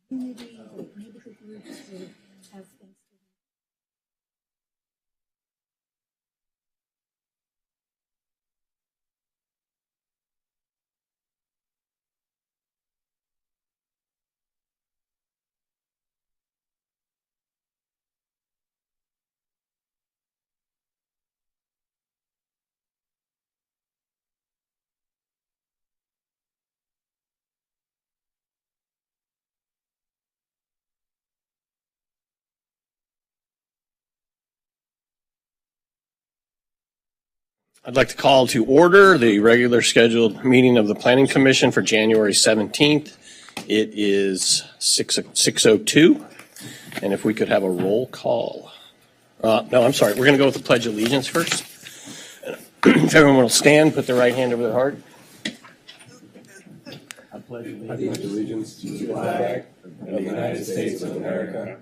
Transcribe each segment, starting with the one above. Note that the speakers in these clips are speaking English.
Community, like neighborhood groups to have Thanksgiving. I'd like to call to order the regular scheduled meeting of the Planning Commission for January 17th. It is 6:02, and if we could have a roll call. No, I'm sorry. We're going to go with the Pledge of Allegiance first. If everyone will stand, put their right hand over their heart. I pledge allegiance to the flag of the United States of America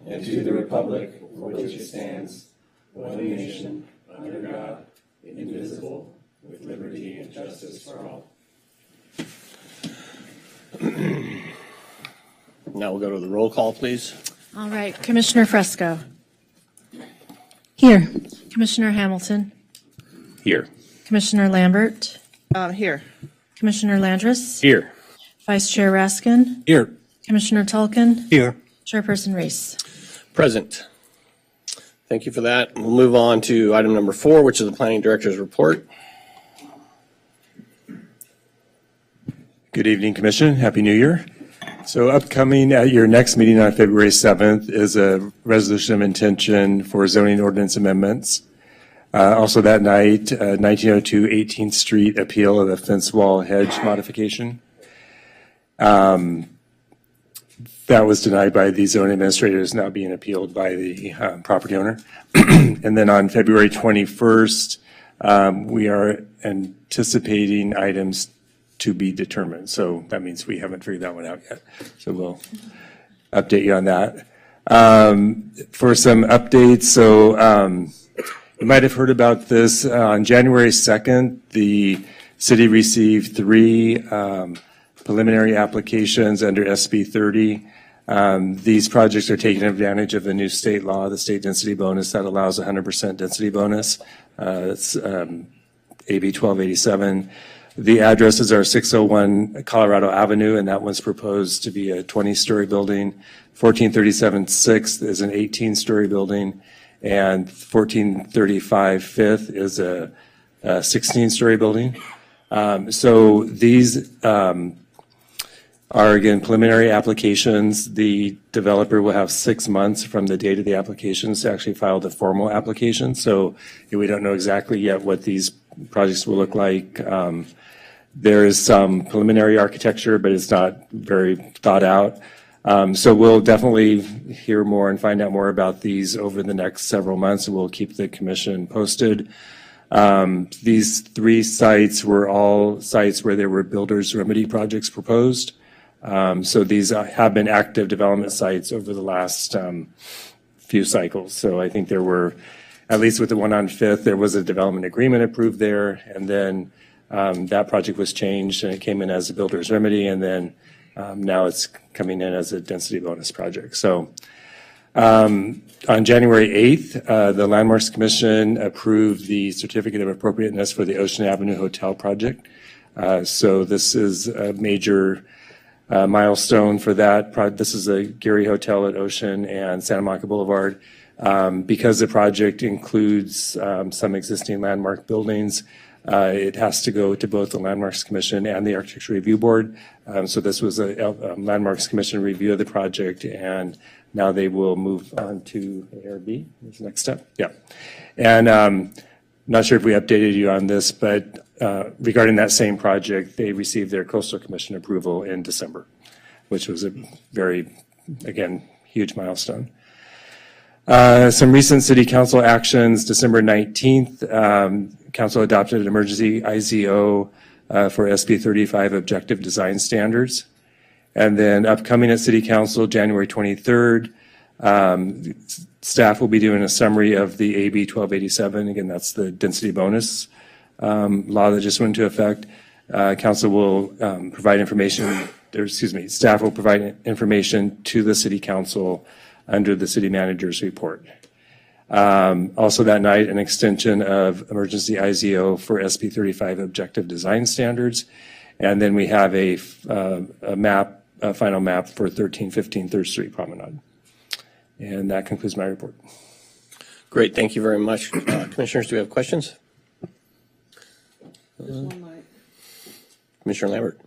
and to the republic for which it stands, one nation, under God, indivisible, with liberty and justice for all. Now we'll go to the roll call, please. All right, Commissioner Fresco. Here. Commissioner Hamilton. Here. Commissioner Lambert. Here. Commissioner Landris. Here. Vice Chair Raskin. Here. Commissioner Tulkin. Here. Chairperson Reese. Present. Thank you for that. We'll move on to item number 4, which is the Planning Director's report. Good evening, Commission. Happy New Year. So upcoming at your next meeting on February 7th is a resolution of intention for zoning ordinance amendments. Also that night, 1902 18th Street appeal of the fence wall hedge modification. That was denied by the zoning administrator, is now being appealed by the property owner. And then on February 21st, we are anticipating items to be determined. So that means we haven't figured that one out yet. So we'll update you on that. For some updates, so you might have heard about this. On January 2nd, the city received 3 preliminary applications under SB 30. These projects are taking advantage of the new state law, the state density bonus that allows 100% density bonus. It's AB 1287. The addresses are 601 Colorado Avenue, and that one's proposed to be a 20-story building. 1437 6th is an 18-story building, and 1435 5th is a 16-story building. So these are, again, preliminary applications. The developer will have 6 months from the date of the applications to actually file the formal application. So we don't know exactly yet what these projects will look like. There is some preliminary architecture, but it's not very thought out. So we'll definitely hear more and find out more about these over the next several months, and we'll keep the commission posted. These 3 sites were all sites where there were builders' remedy projects proposed. So these have been active development sites over the last few cycles. So I think there were, at least with the one on 5th, there was a development agreement approved there, and then that project was changed and it came in as a builder's remedy, and then now it's coming in as a density bonus project. So on January 8th, the Landmarks Commission approved the certificate of appropriateness for the Ocean Avenue Hotel project. So this is a major milestone for that. This is a Geary Hotel at Ocean and Santa Monica Boulevard. Because the project includes some existing landmark buildings, it has to go to both the Landmarks Commission and the Architecture Review Board. So this was a Landmarks Commission review of the project, and Now they will move on to ARB, is the next step. Yeah. And not sure if we updated you on this, but regarding that same project, they received their Coastal Commission approval in December, which was a very, again, huge milestone. Some recent city council actions. December 19th, council adopted an emergency IZO for SB 35 objective design standards. And then upcoming at city council, January 23rd, staff will be doing a summary of the AB 1287. Again, that's the density bonus law that just went into effect. Council will provide information, staff will provide information to the city council under the city manager's report. Also that night, an extension of emergency IZO for SB 35 objective design standards. And then we have a final map for 1315 3rd Street Promenade. And that concludes my report. Great, thank you very much. Commissioners, do we have questions? Commissioner Lambert.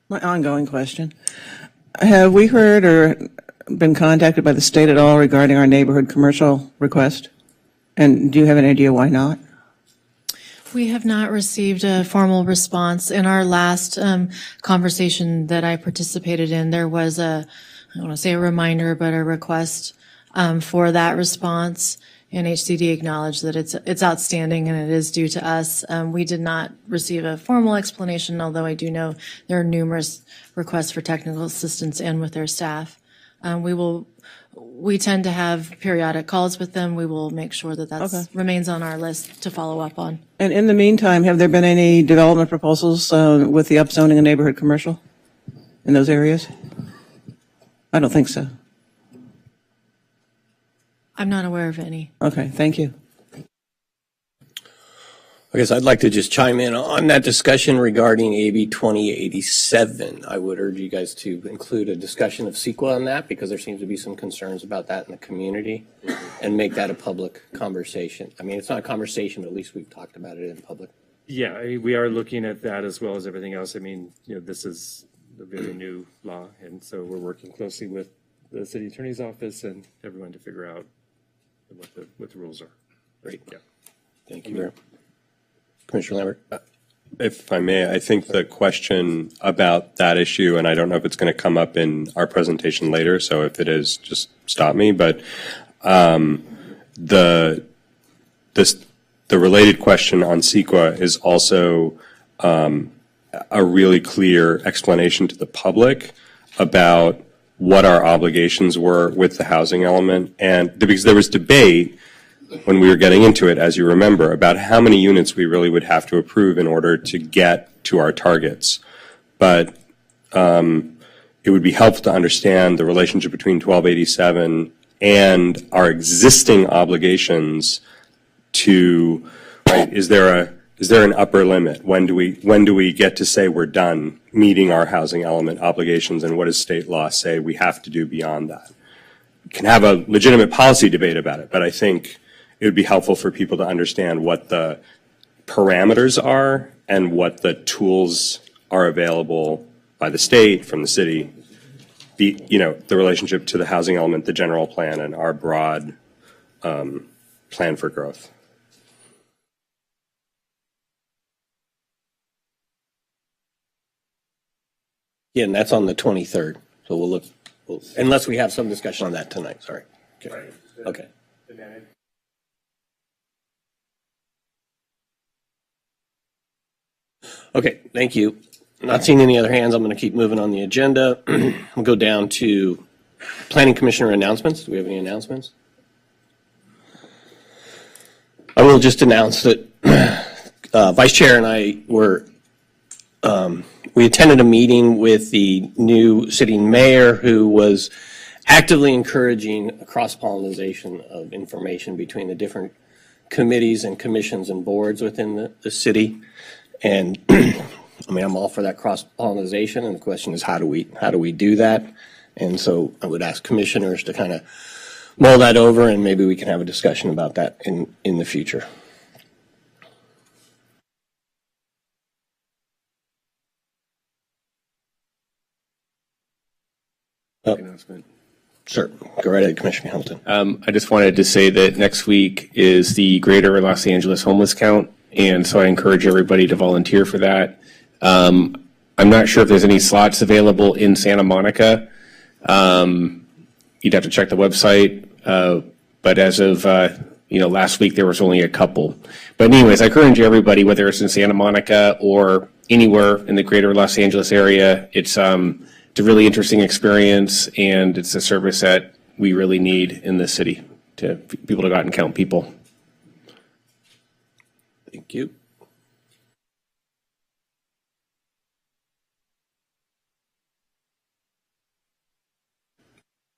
My ongoing question. Have we heard or been contacted by the state at all regarding our neighborhood commercial request? And do you have an idea why not? We have not received a formal response. In our last conversation that I participated in, there was I don't want to say a reminder, but a request for that response. And HCD acknowledged that it's outstanding and it is due to us. We did not receive a formal explanation, although I do know there are numerous requests for technical assistance and with their staff. We tend to have periodic calls with them. We will make sure that that remains on our list to follow up on. And in the meantime, have there been any development proposals with the upzoning of neighborhood commercial in those areas? I don't think so. I'm not aware of any. Okay, thank you. I guess I'd like to just chime in on that discussion regarding AB 2087. I would urge you guys to include a discussion of CEQA on that because there seems to be some concerns about that in the community and make that a public conversation. I mean, it's not a conversation, but at least we've talked about it in public. Yeah, I mean, we are looking at that as well as everything else. I mean, this is a very new law, and so we're working closely with the city attorney's office and everyone to figure out what the rules are. Great. Yeah. Thank you very much. Commissioner Lambert. If I may, I think the question about that issue, and I don't know if it's going to come up in our presentation later, so if it is, just stop me, but the related question on CEQA is also a really clear explanation to the public about what our obligations were with the housing element. And because there was debate when we were getting into it, as you remember, about how many units we really would have to approve in order to get to our targets. But it would be helpful to understand the relationship between 1287 and our existing obligations to, right, is there an upper limit? When do we get to say we're done meeting our housing element obligations, and what does state law say we have to do beyond that? We can have a legitimate policy debate about it, but I think it would be helpful for people to understand what the parameters are and what the tools are available by the state, from the city, the relationship to the housing element, the general plan, and our broad plan for growth. Yeah, and that's on the 23rd. So we'll look, unless we have some discussion on that tonight. Sorry. Okay. Okay. Okay, thank you. Not seeing any other hands, I'm going to keep moving on the agenda. We'll go down to Planning Commissioner announcements. Do we have any announcements? I will just announce that Vice Chair and I we attended a meeting with the new sitting mayor, who was actively encouraging a cross-pollination of information between the different committees and commissions and boards within the city. And I mean, I'm all for that cross-pollination, and the question is, how do we do that? And so I would ask commissioners to kind of mull that over, and maybe we can have a discussion about that in the future. Announcement. Sure. Go right ahead, Commissioner Hamilton. I just wanted to say that next week is the Greater Los Angeles Homeless Count, and so I encourage everybody to volunteer for that. I'm not sure if there's any slots available in Santa Monica. You'd have to check the website, but as of last week there was only a couple. But anyways, I encourage everybody, whether it's in Santa Monica or anywhere in the Greater Los Angeles area, it's a really interesting experience, and it's a service that we really need in this city to people to go out and count people. Thank you.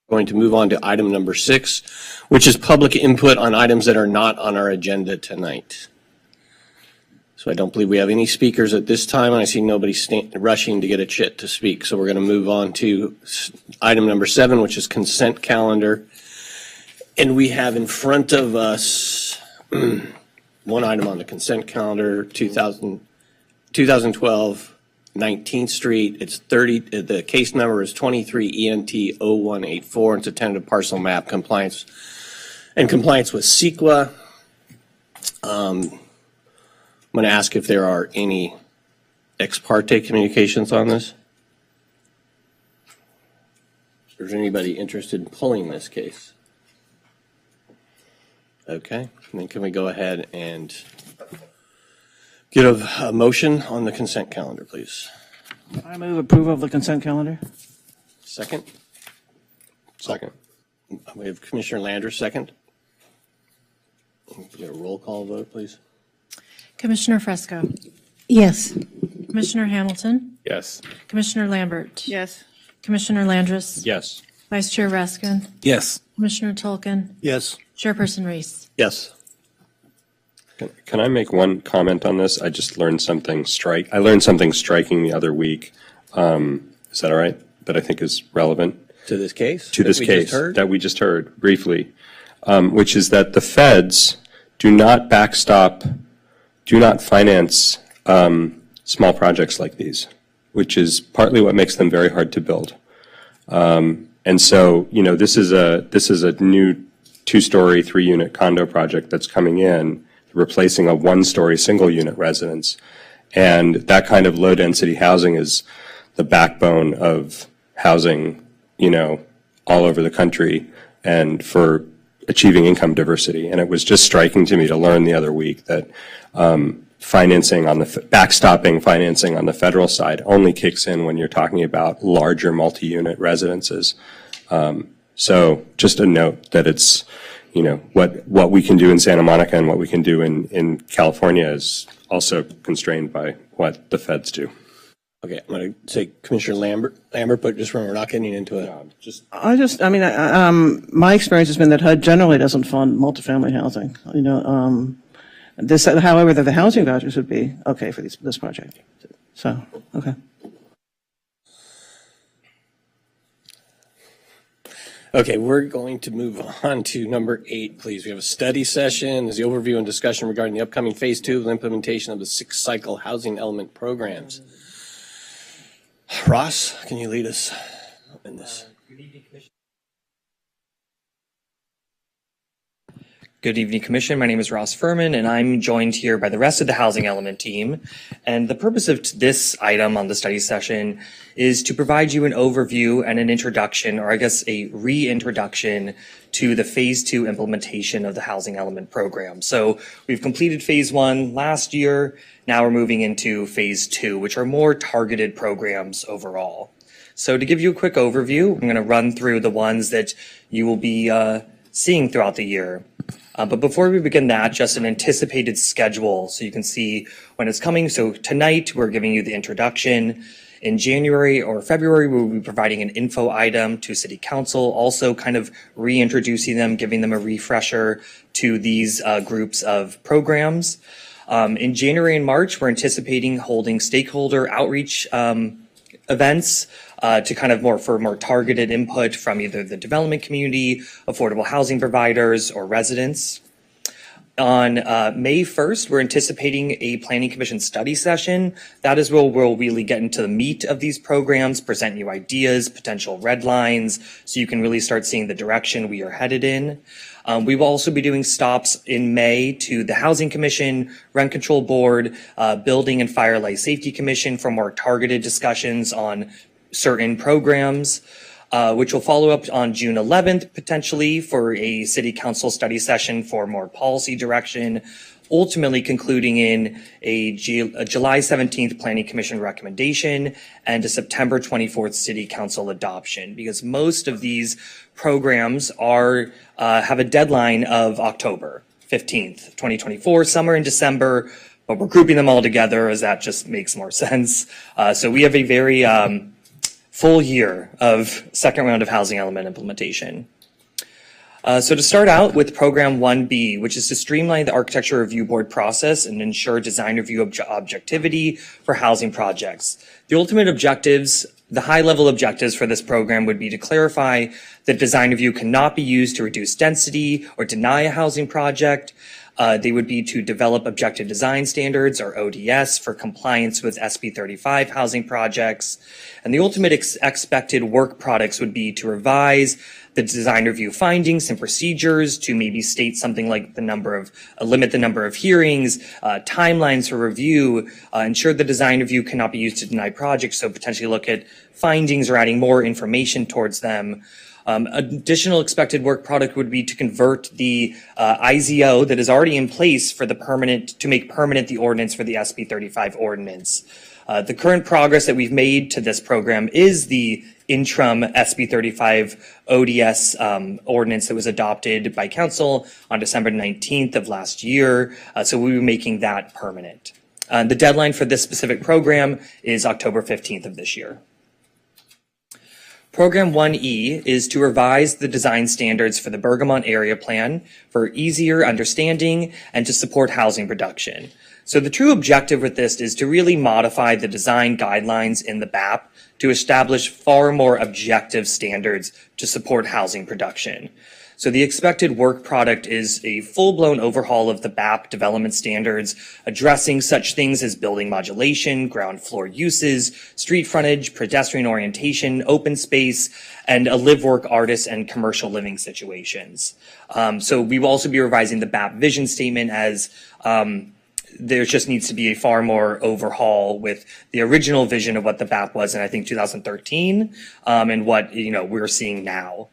Going to move on to item number 6, which is public input on items that are not on our agenda tonight. So I don't believe we have any speakers at this time, and I see nobody rushing to get a chit to speak. So we're going to move on to item number 7, which is consent calendar. And we have in front of us one item on the consent calendar, 2012 19th Street. It's 30. The case number is 23 ENT 0184. It's a tentative parcel map compliance with CEQA. I'm going to ask if there are any ex parte communications on this. Is there anybody interested in pulling this case? Okay, and then can we go ahead and get a motion on the consent calendar, please? I move approval of the consent calendar. Second? Second. We have Commissioner Landers, second. Get a roll call vote, please. Commissioner Fresco, Yes. Commissioner Hamilton, Yes. Commissioner Lambert, Yes. Commissioner Landris, Yes. Vice Chair Raskin, Yes. Commissioner Tolkien, Yes. Chairperson Reese. Yes. Can I make one comment on this? I just learned something I learned something striking the other week. Is that all right? That I think is relevant To this case? to this that we just case heard? that we just heard briefly, which is that the feds do not backstop, do not finance small projects like these, which is partly what makes them very hard to build. And so, this is a new 2-story, 3-unit condo project that's coming in, replacing a 1-story single-unit residence. And that kind of low-density housing is the backbone of housing, all over the country and for achieving income diversity. And it was just striking to me to learn the other week that backstopping financing on the federal side only kicks in when you're talking about larger multi-unit residences. So just a note that it's, what we can do in Santa Monica and what we can do in California is also constrained by what the feds do. Okay, I'm going to say Commissioner Lambert, but just remember, we're not getting into it. My experience has been that HUD generally doesn't fund multifamily housing. However, that the housing vouchers would be okay for this project. So, okay. Okay, we're going to move on to number 8, please. We have a study session. There's the overview and discussion regarding the upcoming phase 2 of the implementation of the 6-cycle housing element programs. Ross, can you lead us in this? Good evening, Commission. My name is Ross Furman, and I'm joined here by the rest of the Housing Element team. And the purpose of this item on the study session is to provide you an overview and an introduction, or I guess a reintroduction to the Phase 2 implementation of the Housing Element program. So we've completed Phase 1 last year. Now we're moving into Phase 2, which are more targeted programs overall. So to give you a quick overview, I'm going to run through the ones that you will be seeing throughout the year. But before we begin that, just an anticipated schedule so you can see when it's coming. So tonight, we're giving you the introduction. In January or February, we'll be providing an info item to City Council, also kind of reintroducing them, giving them a refresher to these groups of programs. In January and March, we're anticipating holding stakeholder outreach events to kind of more targeted input from either the development community, affordable housing providers, or residents. On May 1st, we're anticipating a Planning Commission study session. That is where we'll really get into the meat of these programs, present new ideas, potential red lines, so you can really start seeing the direction we are headed in. We will also be doing stops in May to the Housing Commission, Rent Control Board, Building and Fire Life Safety Commission for more targeted discussions on certain programs. Which will follow up on June 11th, potentially, for a city council study session for more policy direction, ultimately concluding in a July 17th Planning Commission recommendation and a September 24th city council adoption, because most of these programs are have a deadline of October 15th, 2024. Some are in December, but we're grouping them all together as that just makes more sense. So we have a very full year of second round of housing element implementation. So to start out with program 1B, which is to streamline the architecture review board process and ensure design review objectivity for housing projects. The ultimate objectives, the high level objectives for this program would be to clarify that design review cannot be used to reduce density or deny a housing project. They would be to develop objective design standards, or ODS, for compliance with SB 35 housing projects. And the ultimate expected work products would be to revise the design review findings and procedures, to maybe state something like limit the number of hearings, timelines for review, ensure the design review cannot be used to deny projects, so potentially look at findings or adding more information towards them. Additional expected work product would be to convert the IZO that is already in place for to make permanent the ordinance for the SB 35 ordinance. The current progress that we've made to this program is the interim SB 35 ODS ordinance that was adopted by council on December 19th of last year. So we'll be making that permanent. The deadline for this specific program is October 15th of this year. Program 1E is to revise the design standards for the Bergamot Area Plan for easier understanding and to support housing production. So the true objective with this is to really modify the design guidelines in the BAP to establish far more objective standards to support housing production. So the expected work product is a full-blown overhaul of the BAP development standards, addressing such things as building modulation, ground floor uses, street frontage, pedestrian orientation, open space, and a live, work, artist, and commercial living situations. So we will also be revising the BAP vision statement as there just needs to be a far more overhaul with the original vision of what the BAP was in, I think, 2013, and what we're seeing now.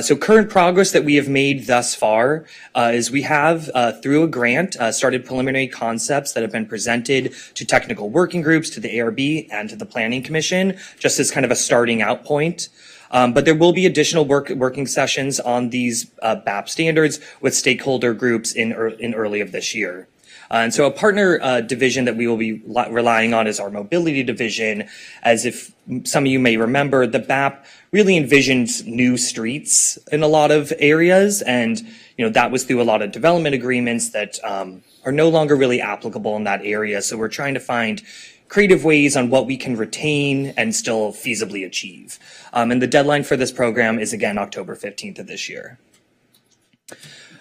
So current progress that we have made thus far is we have, through a grant, started preliminary concepts that have been presented to technical working groups, to the ARB, and to the Planning Commission, just as kind of a starting out point. But there will be additional working sessions on these BAP standards with stakeholder groups in early of this year. And so a partner division that we will be relying on is our mobility division. As if some of you may remember, the BAP really envisions new streets in a lot of areas. And, that was through a lot of development agreements that are no longer really applicable in that area. So we're trying to find creative ways on what we can retain and still feasibly achieve. And the deadline for this program is, again, October 15th of this year.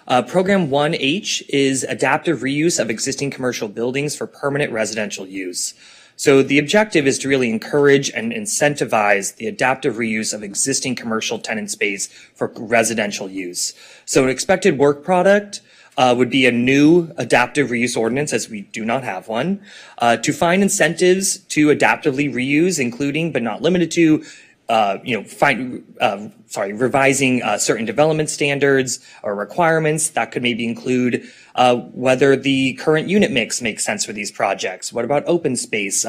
Program 1H is adaptive reuse of existing commercial buildings for permanent residential use. So the objective is to really encourage and incentivize the adaptive reuse of existing commercial tenant space for residential use. So an expected work product would be a new adaptive reuse ordinance, as we do not have one, to find incentives to adaptively reuse, including but not limited to revising certain development standards or requirements. That could maybe include whether the current unit mix makes sense for these projects. What about open space?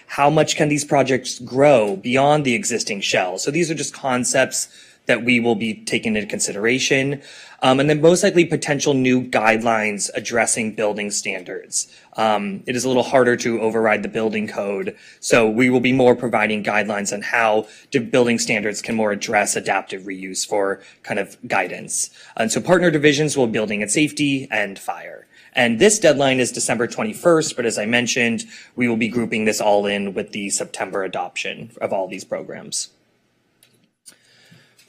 How much can these projects grow beyond the existing shell? So these are just concepts that we will be taking into consideration. And then most likely potential new guidelines addressing building standards. It is a little harder to override the building code, so we will be more providing guidelines on how building standards can more address adaptive reuse for kind of guidance. And so partner divisions will be building and safety and fire. And this deadline is December 21st, but as I mentioned, we will be grouping this all in with the September adoption of all these programs.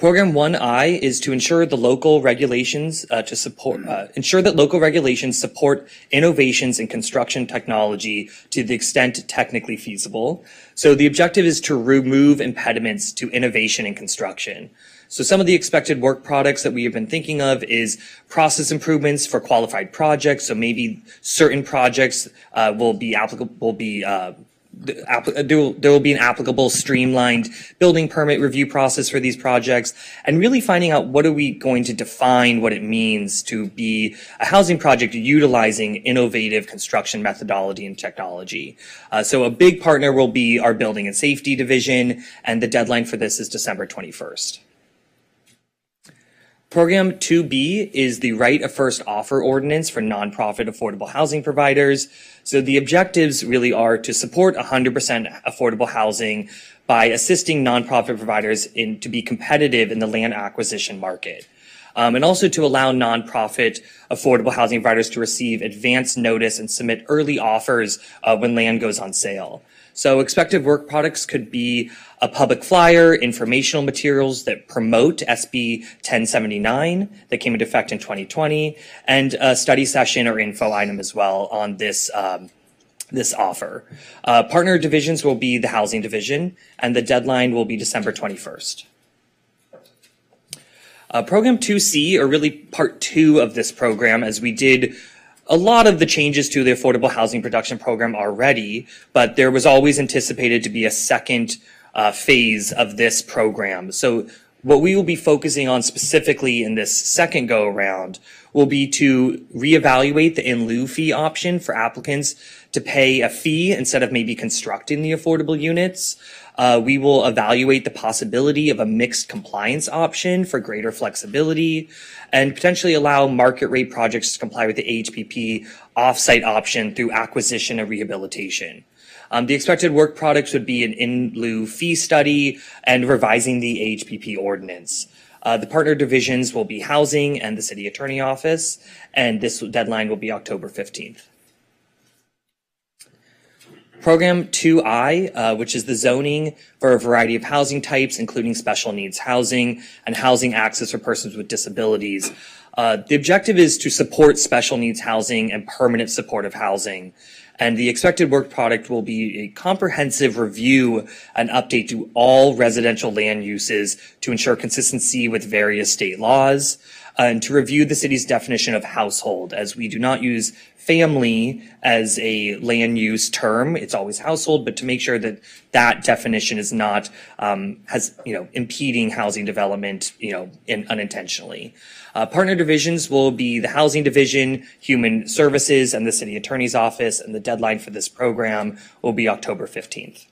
Program 1I is to ensure the local regulations ensure that local regulations support innovations in construction technology to the extent technically feasible. So the objective is to remove impediments to innovation in construction. So some of the expected work products that we have been thinking of is process improvements for qualified projects. So maybe certain projects there will be an applicable streamlined building permit review process for these projects, and really finding out what are we going to define what it means to be a housing project utilizing innovative construction methodology and technology. So a big partner will be our building and safety division, and the deadline for this is December 21st. Program 2B is the right of first offer ordinance for nonprofit affordable housing providers. So the objectives really are to support 100% affordable housing by assisting nonprofit providers to be competitive in the land acquisition market. And also to allow nonprofit affordable housing providers to receive advance notice and submit early offers when land goes on sale. So expected work products could be a public flyer, informational materials that promote SB 1079 that came into effect in 2020, and a study session or info item as well on this offer. Partner divisions will be the housing division, and the deadline will be December 21st. Program 2C, or really part 2 of this program, as we did a lot of the changes to the Affordable Housing Production Program already, but there was always anticipated to be a second phase of this program. So what we will be focusing on specifically in this second go around will be to reevaluate the in lieu fee option for applicants to pay a fee instead of maybe constructing the affordable units. We will evaluate the possibility of a mixed compliance option for greater flexibility, and potentially allow market rate projects to comply with the AHPP offsite option through acquisition and rehabilitation. The expected work products would be an in lieu fee study and revising the AHPP ordinance. The partner divisions will be housing and the city attorney office, and this deadline will be October 15th. Program 2I, which is the zoning for a variety of housing types, including special needs housing and housing access for persons with disabilities. The objective is to support special needs housing and permanent supportive housing. And the expected work product will be a comprehensive review and update to all residential land uses to ensure consistency with various state laws, and to review the city's definition of household, as we do not use family as a land use term. It's always household, but to make sure that that definition is not impeding housing development, unintentionally. Partner divisions will be the housing division, human services, and the city attorney's office, and the deadline for this program will be October 15th.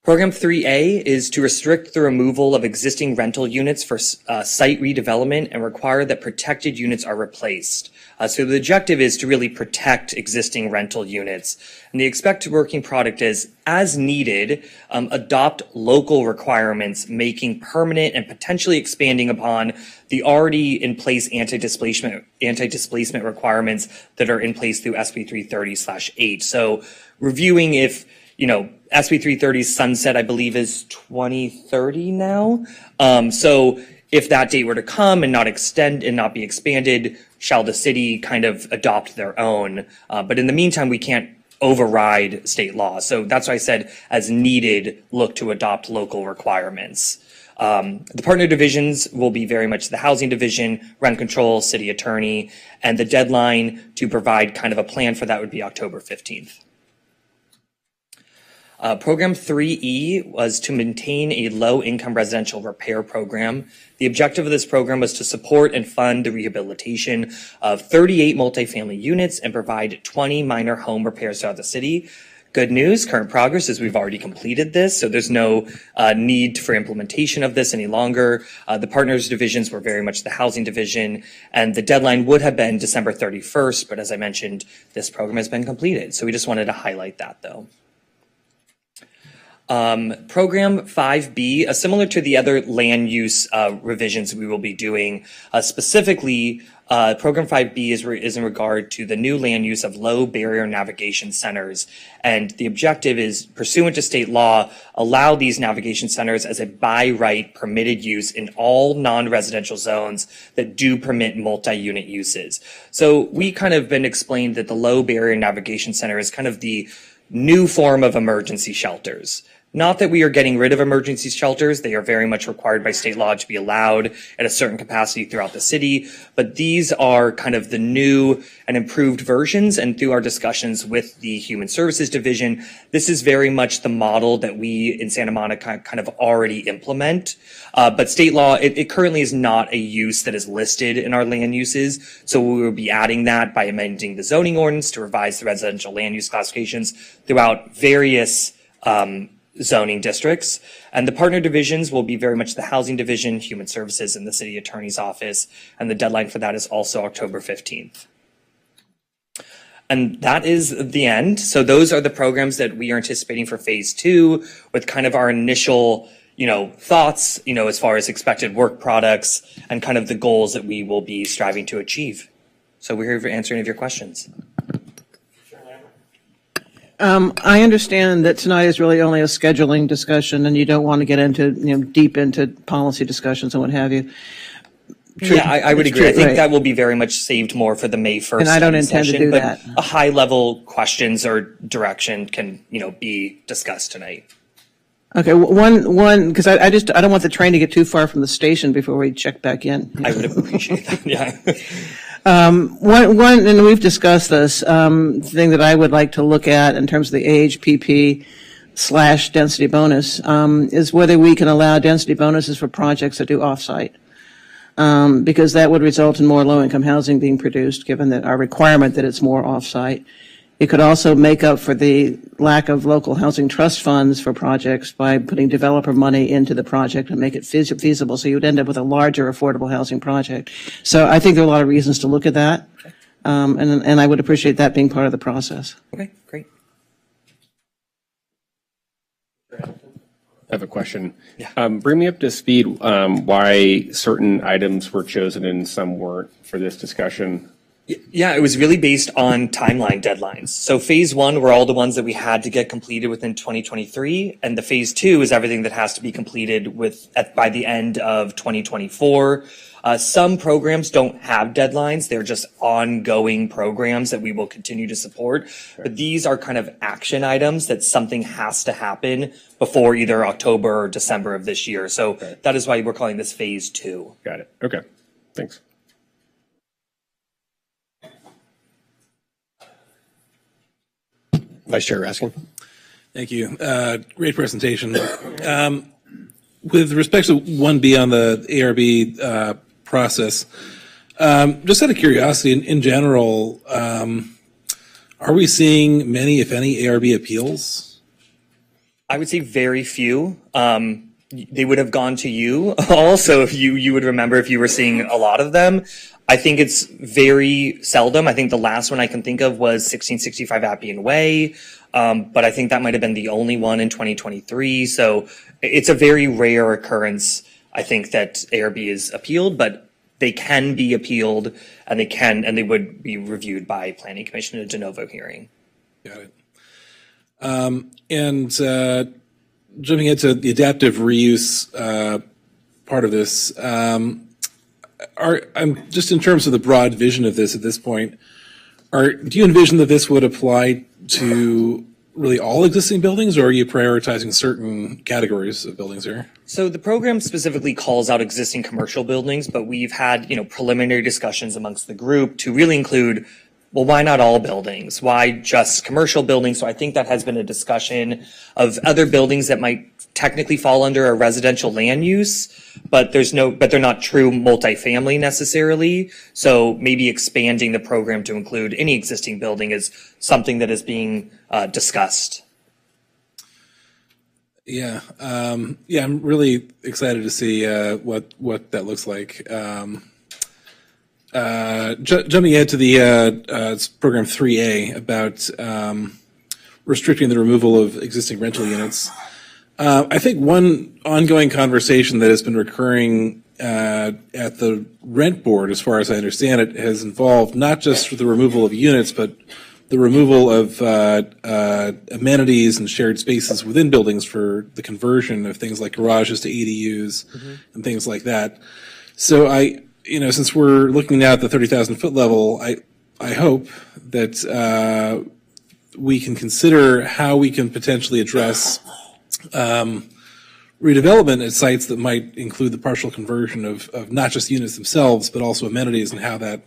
Program 3A is to restrict the removal of existing rental units for site redevelopment and require that protected units are replaced. So the objective is to really protect existing rental units. And the expected working product is, as needed, adopt local requirements, making permanent and potentially expanding upon the already in place anti-displacement requirements that are in place through SB 330/8. So reviewing if SB 330's sunset, I believe, is 2030 now. So if that date were to come and not be expanded, shall the city kind of adopt their own? But in the meantime, we can't override state law. So that's why I said, as needed, look to adopt local requirements. The partner divisions will be very much the housing division, rent control, city attorney, and the deadline to provide kind of a plan for that would be October 15th. Program 3E was to maintain a low-income residential repair program. The objective of this program was to support and fund the rehabilitation of 38 multifamily units and provide 20 minor home repairs throughout the city. Good news, current progress is we've already completed this, so there's no need for implementation of this any longer. The partners divisions were very much the housing division, and the deadline would have been December 31st, but as I mentioned, this program has been completed. So we just wanted to highlight that, though. Program 5B, similar to the other land use revisions we will be doing, specifically, Program 5B is in regard to the new land use of low barrier navigation centers. And the objective is, pursuant to state law, allow these navigation centers as a by right permitted use in all non-residential zones that do permit multi-unit uses. So we kind of been explained that the low barrier navigation center is kind of the new form of emergency shelters. Not that we are getting rid of emergency shelters. They are very much required by state law to be allowed at a certain capacity throughout the city. But these are kind of the new and improved versions. And through our discussions with the Human Services Division, this is very much the model that we in Santa Monica kind of already implement. But state law, it currently is not a use that is listed in our land uses. So we will be adding that by amending the zoning ordinance to revise the residential land use classifications throughout various zoning districts. And the partner divisions will be very much the Housing Division, Human Services, and the City Attorney's Office. And the deadline for that is also October 15th. And that is the end. So those are the programs that we are anticipating for phase 2, with kind of our initial, thoughts, as far as expected work products and kind of the goals that we will be striving to achieve. So we're here to answer any of your questions. I understand that tonight is really only a scheduling discussion, and you don't want to get into, deep into policy discussions and what have you. True. Yeah, I would It's agree. true, I think right. that will be very much saved more for the May 1st And I don't intend to session, do but that. a high-level questions or direction can, be discussed tonight. Okay, one, because I don't want the train to get too far from the station before we check back in. I would appreciate that, yeah. One, and we've discussed this, thing that I would like to look at in terms of the AHPP / density bonus, is whether we can allow density bonuses for projects that do offsite. Because that would result in more low-income housing being produced, given that our requirement that it's more offsite. It could also make up for the lack of local housing trust funds for projects by putting developer money into the project and make it feasible. So you would end up with a larger affordable housing project. So I think there are a lot of reasons to look at that. And I would appreciate that being part of the process. Okay, great. I have a question. Yeah. Bring me up to speed why certain items were chosen and some weren't for this discussion. Yeah, it was really based on timeline deadlines. So phase 1 were all the ones that we had to get completed within 2023, and the phase 2 is everything that has to be completed by the end of 2024. Some programs don't have deadlines. They're just ongoing programs that we will continue to support. But these are kind of action items that something has to happen before either October or December of this year. So that is why we're calling this phase 2. Got it. Okay. Thanks. Vice Chair Raskin. Thank you. Great presentation. With respect to 1B on the ARB process, just out of curiosity, in general, are we seeing many, if any, ARB appeals? I would say very few. They would have gone to you also if you would remember if you were seeing a lot of them. I think it's very seldom. I think the last one I can think of was 1665 Appian Way, but I think that might have been the only one in 2023. So it's a very rare occurrence, I think, that ARB is appealed, but they can be appealed and they would be reviewed by Planning Commission in a de novo hearing. Got it. And jumping into the adaptive reuse part of this, I'm just in terms of the broad vision of this at this point, do you envision that this would apply to really all existing buildings, or are you prioritizing certain categories of buildings here? So the program specifically calls out existing commercial buildings, but we've had, preliminary discussions amongst the group to really include, well, why not all buildings? Why just commercial buildings? So I think that has been a discussion of other buildings that might technically fall under a residential land use, but they're not true multifamily necessarily. So maybe expanding the program to include any existing building is something that is being discussed. Yeah. I'm really excited to see what that looks like. Jumping ahead to the program 3A about restricting the removal of existing rental units. I think one ongoing conversation that has been recurring at the rent board, as far as I understand it, has involved not just the removal of units, but the removal of amenities and shared spaces within buildings for the conversion of things like garages to ADUs and things like that. So since we're looking now at the 30,000 foot level, I hope that we can consider how we can potentially address redevelopment at sites that might include the partial conversion of not just units themselves, but also amenities, and how that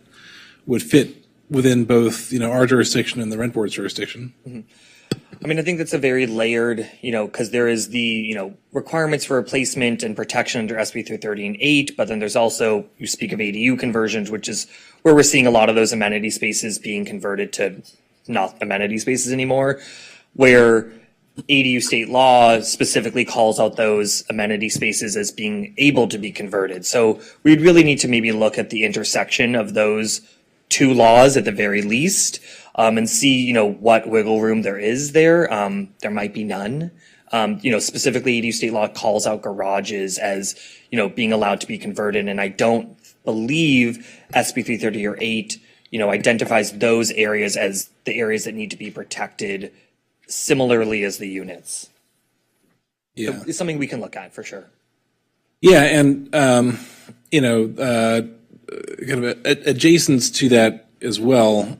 would fit within both, our jurisdiction and the rent board's jurisdiction. I mean, I think that's a very layered, because there is the, requirements for replacement and protection under SB 330 and 8, but then there's also, you speak of ADU conversions, which is where we're seeing a lot of those amenity spaces being converted to not amenity spaces anymore, where ADU state law specifically calls out those amenity spaces as being able to be converted. So we'd really need to maybe look at the intersection of those two laws at the very least, and see, what wiggle room there is there. There might be none. Specifically ADU state law calls out garages as, being allowed to be converted. And I don't believe SB 330 or 8, identifies those areas as the areas that need to be protected similarly as the units. Yeah. So it's something we can look at for sure. Yeah. And, kind of adjacent to that as well.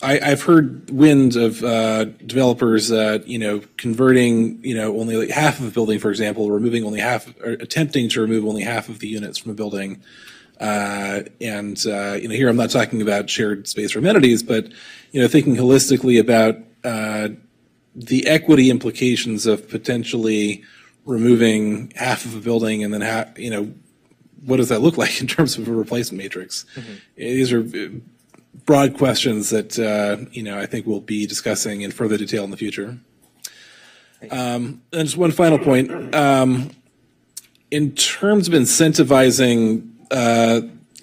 I've heard winds of developers, converting, only like half of a building, for example, removing only half, or attempting to remove only half of the units from a building. Here I'm not talking about shared space or amenities, but, thinking holistically about the equity implications of potentially removing half of a building and then what does that look like in terms of a replacement matrix? These are broad questions that, I think we'll be discussing in further detail in the future. And just one final point. In terms of incentivizing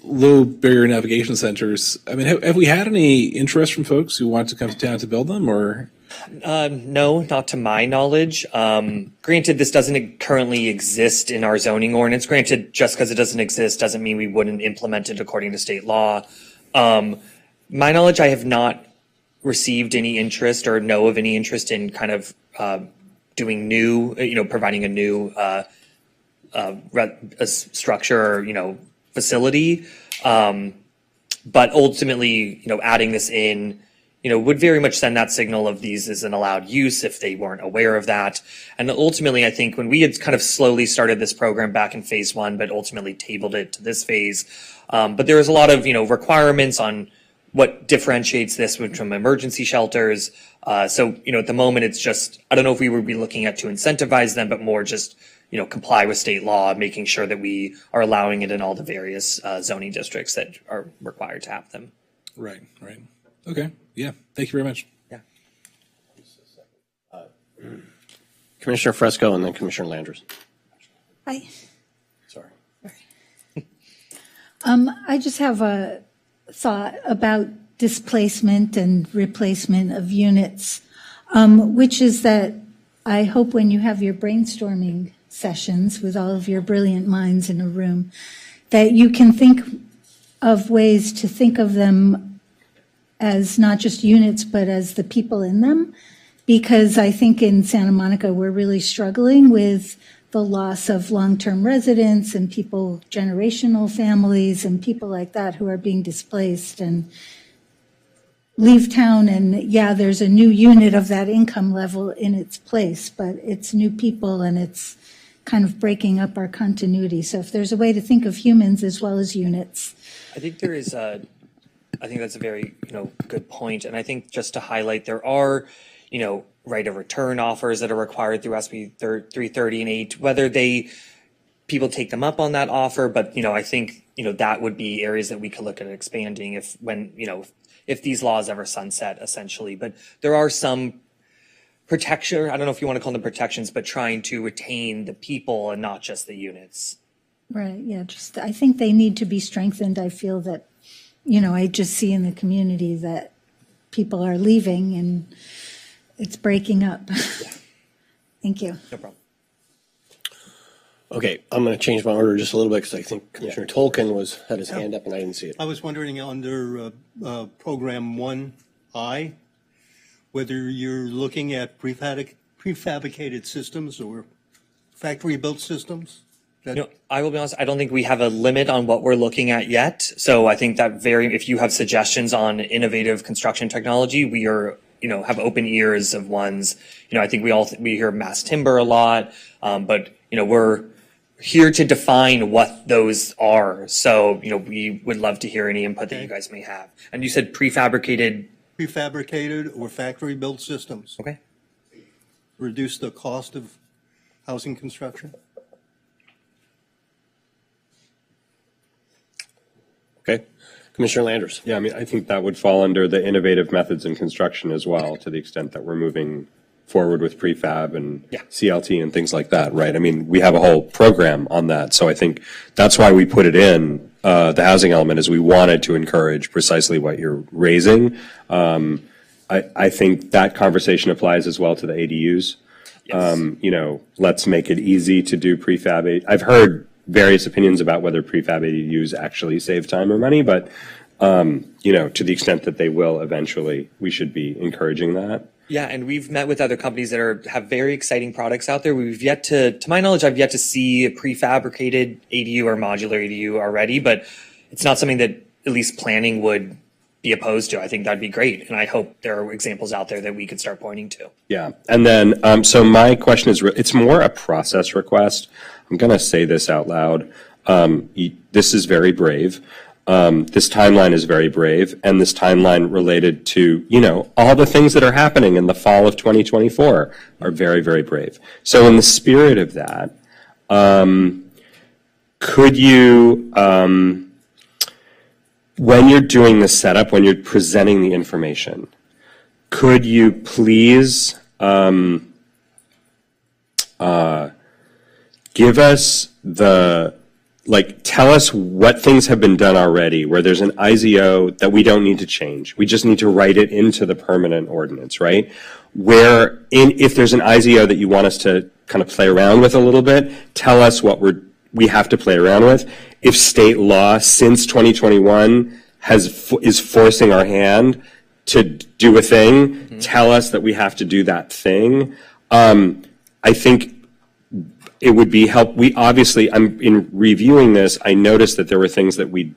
low barrier navigation centers, I mean, have we had any interest from folks who want to come to town to build them, or? No, not to my knowledge. Granted, this doesn't currently exist in our zoning ordinance. Granted, just because it doesn't exist doesn't mean we wouldn't implement it according to state law. My knowledge, I have not received any interest or know of any interest in kind of doing new, providing a new a structure or, facility. But ultimately, adding this in, would very much send that signal of these as an allowed use if they weren't aware of that. And ultimately, I think when we had kind of slowly started this program back in phase 1, but ultimately tabled it to this phase, but there was a lot of, requirements on what differentiates this from emergency shelters. So, at the moment, it's just, I don't know if we would be looking at to incentivize them, but more just, comply with state law, making sure that we are allowing it in all the various zoning districts that are required to have them. Right. Okay. Yeah. Thank you very much. Yeah. Commissioner Fresco and then Commissioner Landris. Hi. Sorry. I just have a thought about displacement and replacement of units, which is that I hope when you have your brainstorming sessions with all of your brilliant minds in a room, that you can think of ways to think of them as not just units, but as the people in them. Because I think in Santa Monica, we're really struggling with the loss of long-term residents and people, generational families and people like that who are being displaced and leave town. And yeah, there's a new unit of that income level in its place, but it's new people and it's kind of breaking up our continuity. So if there's a way to think of humans as well as units. I think there is I think that's a very, good point. And I think just to highlight, there are, right of return offers that are required through SB 330 and 8, whether people take them up on that offer. But, I think, that would be areas that we could look at expanding if these laws ever sunset, essentially. But there are some protection, I don't know if you want to call them protections, but trying to retain the people and not just the units. Right, yeah, I think they need to be strengthened. I feel that I just see in the community that people are leaving and it's breaking up. Thank you. No problem. Okay, I'm going to change my order just a little bit because I think Commissioner Tolkien had his hand up and I didn't see it. I was wondering under Program 1I, whether you're looking at prefabricated systems or factory-built systems? I will be honest, I don't think we have a limit on what we're looking at yet. So I think that if you have suggestions on innovative construction technology, we are, have open ears of ones. I think we hear mass timber a lot, but, we're here to define what those are. So, we would love to hear any input that you guys may have. And you said prefabricated Or factory-built systems. Okay. Reduce the cost of housing construction? Okay. Commissioner Landers. Yeah, I mean, I think that would fall under the innovative methods in construction as well, to the extent that we're moving forward with prefab and CLT and things like that, right? I mean, we have a whole program on that. So I think that's why we put it in, the housing element, is we wanted to encourage precisely what you're raising. I think that conversation applies as well to the ADUs. Yes. Let's make it easy to do prefab. I've heard various opinions about whether prefab ADUs actually save time or money, but, to the extent that they will eventually, we should be encouraging that. Yeah, and we've met with other companies that have very exciting products out there. We've yet to my knowledge, I've yet to see a prefabricated ADU or modular ADU already, but it's not something that at least planning would be opposed to. I think that'd be great. And I hope there are examples out there that we could start pointing to. Yeah. And then, so my question is, it's more a process request. I'm going to say this out loud. This is very brave. This timeline is very brave, and this timeline related to, all the things that are happening in the fall of 2024 are very, very brave. So in the spirit of that, could you, when you're doing the setup, when you're presenting the information, could you please give us tell us what things have been done already where there's an IZO that we don't need to change. We just need to write it into the permanent ordinance, right? If there's an IZO that you want us to kind of play around with a little bit, tell us what we have to play around with. If state law since 2021 is forcing our hand to do a thing, tell us that we have to do that thing. I think it would be in reviewing this, I noticed that there were things that we'd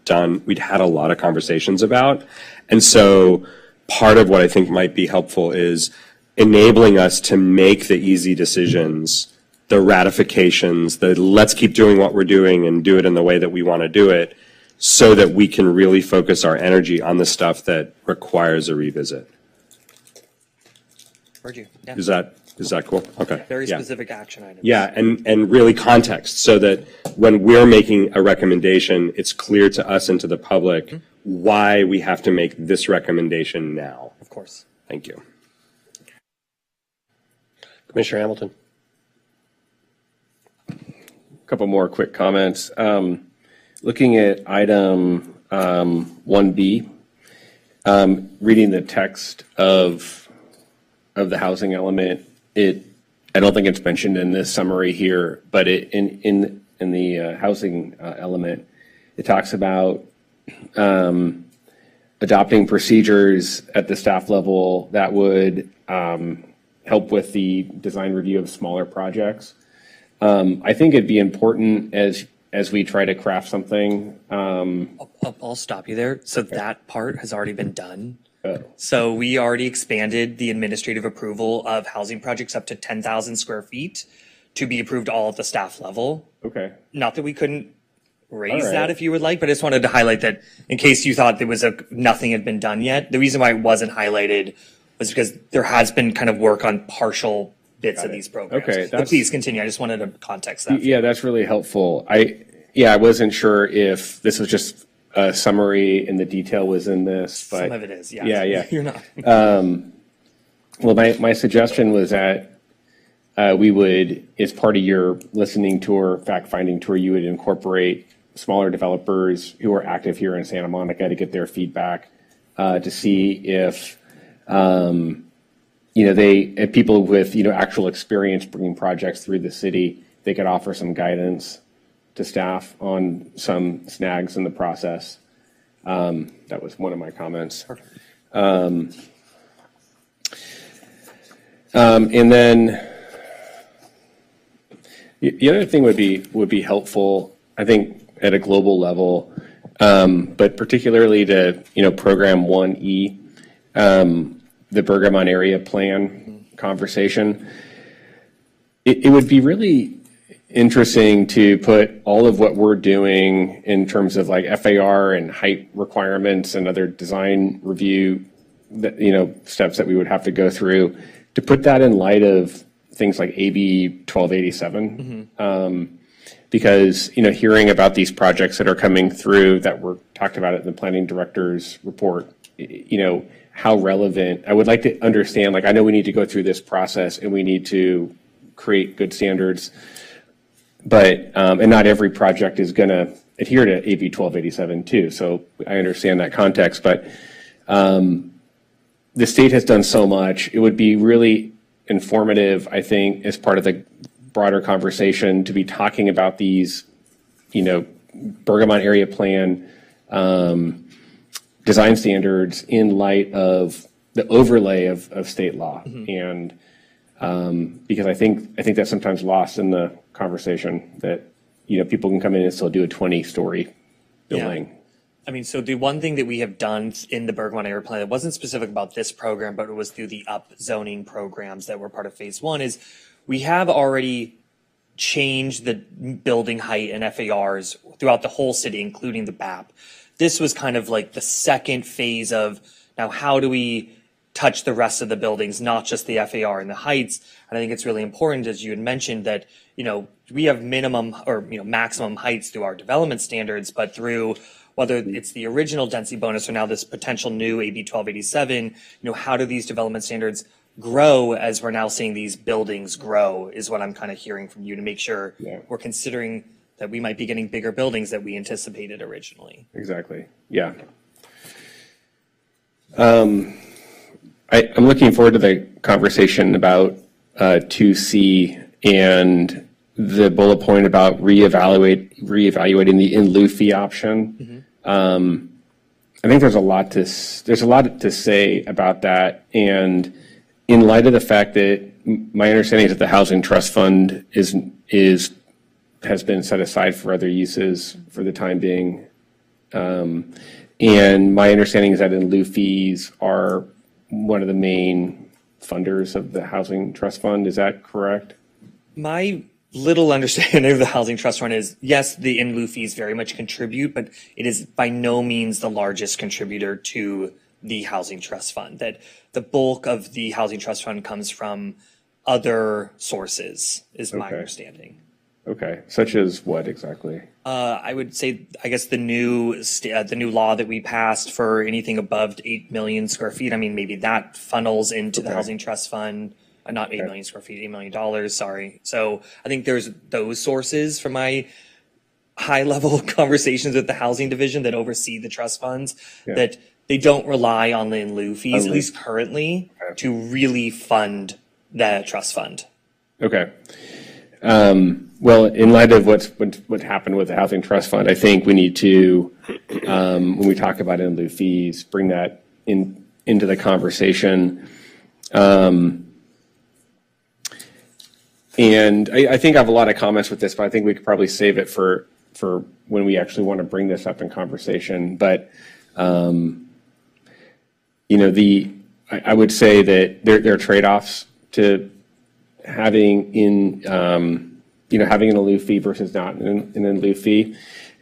had a lot of conversations about. And so part of what I think might be helpful is enabling us to make the easy decisions, the ratifications, let's keep doing what we're doing and do it in the way that we want to do it, so that we can really focus our energy on the stuff that requires a revisit. Heard you. Yeah. Is that cool? Okay. Very specific action items. Yeah, and really context, so that when we're making a recommendation, it's clear to us and to the public why we have to make this recommendation now. Of course. Thank you. Commissioner Hamilton. A couple more quick comments. Looking at item 1B, reading the text of the housing element, I don't think it's mentioned in this summary here, but in the housing element, it talks about adopting procedures at the staff level that would help with the design review of smaller projects. I think it'd be important as we try to craft something. I'll stop you there. So that part has already been done. So we already expanded the administrative approval of housing projects up to 10,000 square feet to be approved all at the staff level. Okay. Not that we couldn't raise that if you would like, but I just wanted to highlight that in case you thought there was nothing had been done yet. The reason why it wasn't highlighted was because there has been kind of work on partial bits of these programs. Okay. But please continue. I just wanted to context that. Yeah, that's really helpful. I wasn't sure if this was just a summary and the detail was in this, but some of it is, yeah. Yeah. You're not. Well, my suggestion was that we would, as part of your listening tour, fact-finding tour, you would incorporate smaller developers who are active here in Santa Monica to get their feedback, to see if, if people with, actual experience bringing projects through the city, they could offer some guidance to staff on some snags in the process. That was one of my comments. And then the other thing would be helpful, I think, at a global level, but particularly to Program 1E, the Bergamot Area Plan conversation. It would be really interesting to put all of what we're doing in terms of like FAR and height requirements and other design review that, steps that we would have to go through, to put that in light of things like AB 1287. Because, hearing about these projects that are coming through that were talked about in the planning director's report, how relevant, I would like to understand, I know we need to go through this process and we need to create good standards, but, and not every project is going to adhere to AB 1287 too. So I understand that context, but the state has done so much. It would be really informative, I think, as part of the broader conversation to be talking about these, Bergamot Area Plan design standards in light of the overlay of state law. And because I think that's sometimes lost in the conversation that, people can come in and still do a 20-story building. Yeah. I mean, so the one thing that we have done in the Bergamot Area Plan that wasn't specific about this program, but it was through the upzoning programs that were part of phase one, is we have already changed the building height and FARs throughout the whole city, including the BAP. This was kind of like the second phase of, now how do we touch the rest of the buildings, not just the FAR and the heights? And I think it's really important, as you had mentioned, that, we have minimum or, maximum heights through our development standards, but through whether it's the original density bonus or now this potential new AB 1287, how do these development standards grow as we're now seeing these buildings grow, is what I'm kind of hearing from you, to make sure we're considering that we might be getting bigger buildings that we anticipated originally. Exactly. Yeah. I'm looking forward to the conversation about 2C and the bullet point about reevaluating the in lieu fee option. I think there's a lot to say about that, and in light of the fact that my understanding is that the Housing Trust Fund has been set aside for other uses for the time being, and my understanding is that in lieu fees are one of the main funders of the Housing Trust Fund. Is that correct? My little understanding of the Housing Trust Fund is, yes, the in lieu fees very much contribute, but it is by no means the largest contributor to the Housing Trust Fund. That the bulk of the Housing Trust Fund comes from other sources, is my understanding. Okay, such as what exactly? I would say, I guess the new law that we passed for anything above 8 million square feet. I mean, maybe that funnels into the Housing Trust Fund. Not 8 million square feet, $8 million, sorry. So I think there's those sources from my high level conversations with the housing division that oversee the trust funds, that they don't rely on the in lieu fees, at least currently, to really fund the trust fund. Okay. Well, in light of what happened with the Housing Trust Fund, I think we need to, when we talk about in lieu fees, bring that into the conversation. And I think I have a lot of comments with this, but I think we could probably save it for when we actually want to bring this up in conversation. But, I would say that there are trade-offs to having having an in lieu fee versus not an in lieu fee.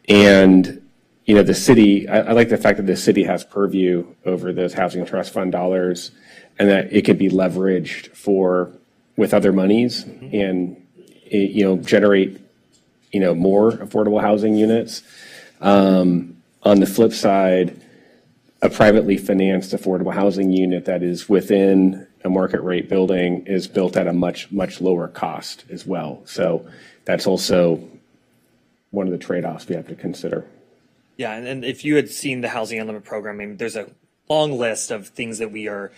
And, the city, I like the fact that the city has purview over those Housing Trust Fund dollars, and that it could be leveraged with other monies and, generate, more affordable housing units. On the flip side, a privately financed affordable housing unit that is within a market rate building is built at a much, much lower cost as well. So that's also one of the trade-offs we have to consider. Yeah, and if you had seen the housing element program, I mean, there's a long list of things that we are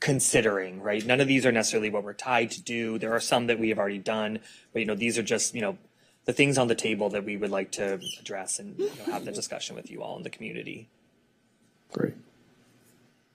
considering, right? None of these are necessarily what we're tied to do. There are some that we have already done, but these are just, the things on the table that we would like to address and have the discussion with you all in the community. Great.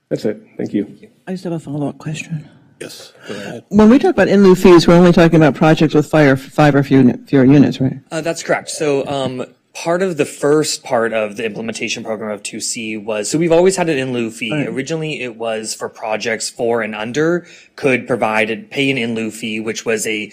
That's it. Thank you. I just have a follow-up question. Yes. Go ahead. When we talk about in lieu fees, we're only talking about projects with five or fewer units, right? That's correct. So part of the first part of the implementation program of 2C was, so we've always had an in lieu fee. Right. Originally, it was for projects 4 and under could pay an in lieu fee, which was a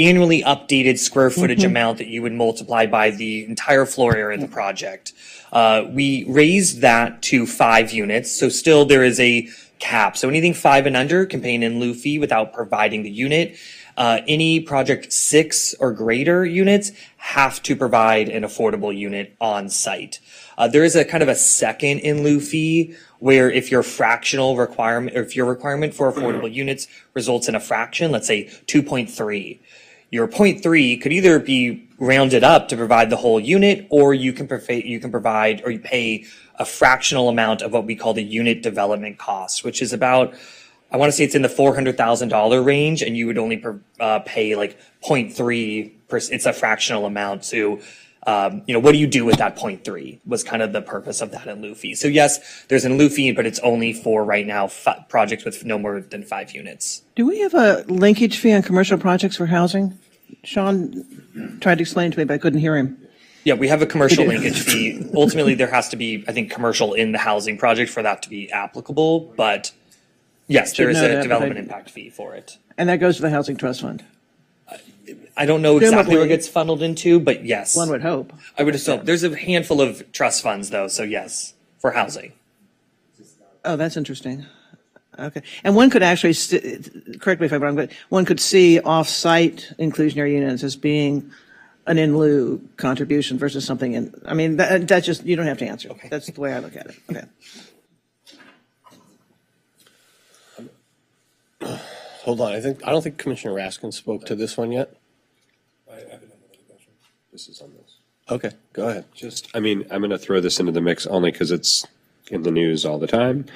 annually updated square footage amount that you would multiply by the entire floor area of the project. We raised that to 5 units, so still there is a cap. So anything 5 and under can pay an in lieu fee without providing the unit. Any project 6 or greater units have to provide an affordable unit on site. There is a kind of a second in lieu fee where if your fractional requirement, or if your requirement for affordable units results in a fraction, let's say 2.3, your 0.3 could either be rounded up to provide the whole unit, or you can provide or you pay a fractional amount of what we call the unit development cost, which is about, I want to say it's in the $400,000 range, and you would only pay like 0.3. It's a fractional amount. So, what do you do with that 0.3 was kind of the purpose of that in lieu fee. So yes, there's an in lieu fee, but it's only for right now projects with no more than 5 units. Do we have a linkage fee on commercial projects for housing? Sean tried to explain to me, but I couldn't hear him. Yeah, we have a commercial linkage fee. Ultimately, there has to be, I think, commercial in the housing project for that to be applicable. But yes, there is a development impact fee for it. And that goes to the Housing Trust Fund? I don't know exactly Presumably. where it gets funneled into, but yes. One would hope. I would assume. There's a handful of trust funds, though, so yes, for housing. Oh, that's interesting. Okay. And one could actually, correct me if I'm wrong, but one could see off-site inclusionary units as being an in lieu contribution versus something in, I mean, that's just, you don't have to answer. Okay. That's the way I look at it. Okay. Hold on. I don't think Commissioner Raskin spoke to this one yet. This is on this. Okay, go ahead. I'm going to throw this into the mix only because it's in the news all the time.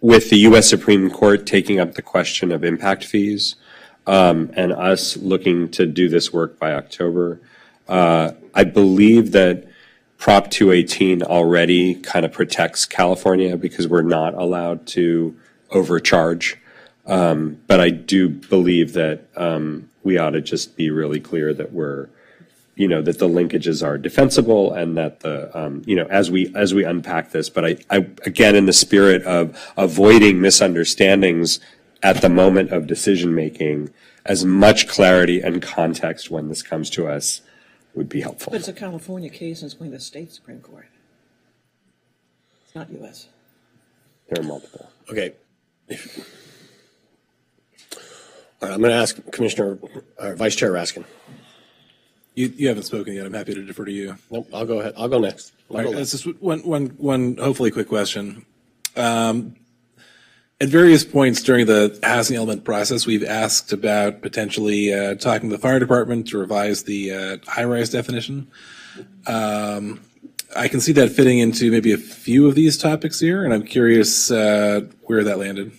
With the U.S. Supreme Court taking up the question of impact fees, and us looking to do this work by October, I believe that Prop 218 already kind of protects California because we're not allowed to overcharge. But I do believe that we ought to just be really clear that that the linkages are defensible and that as we unpack this. But I again, in the spirit of avoiding misunderstandings at the moment of decision making, as much clarity and context when this comes to us would be helpful. But it's a California case and it's going to the state Supreme Court. It's not U.S. There are multiple. Okay. All right, I'm going to ask Vice Chair Raskin. You haven't spoken yet. I'm happy to defer to you. Nope, I'll go ahead. I'll go next. All right, that's just one hopefully quick question. At various points during the housing element process, we've asked about potentially talking to the fire department to revise the high-rise definition. I can see that fitting into maybe a few of these topics here, and I'm curious where that landed.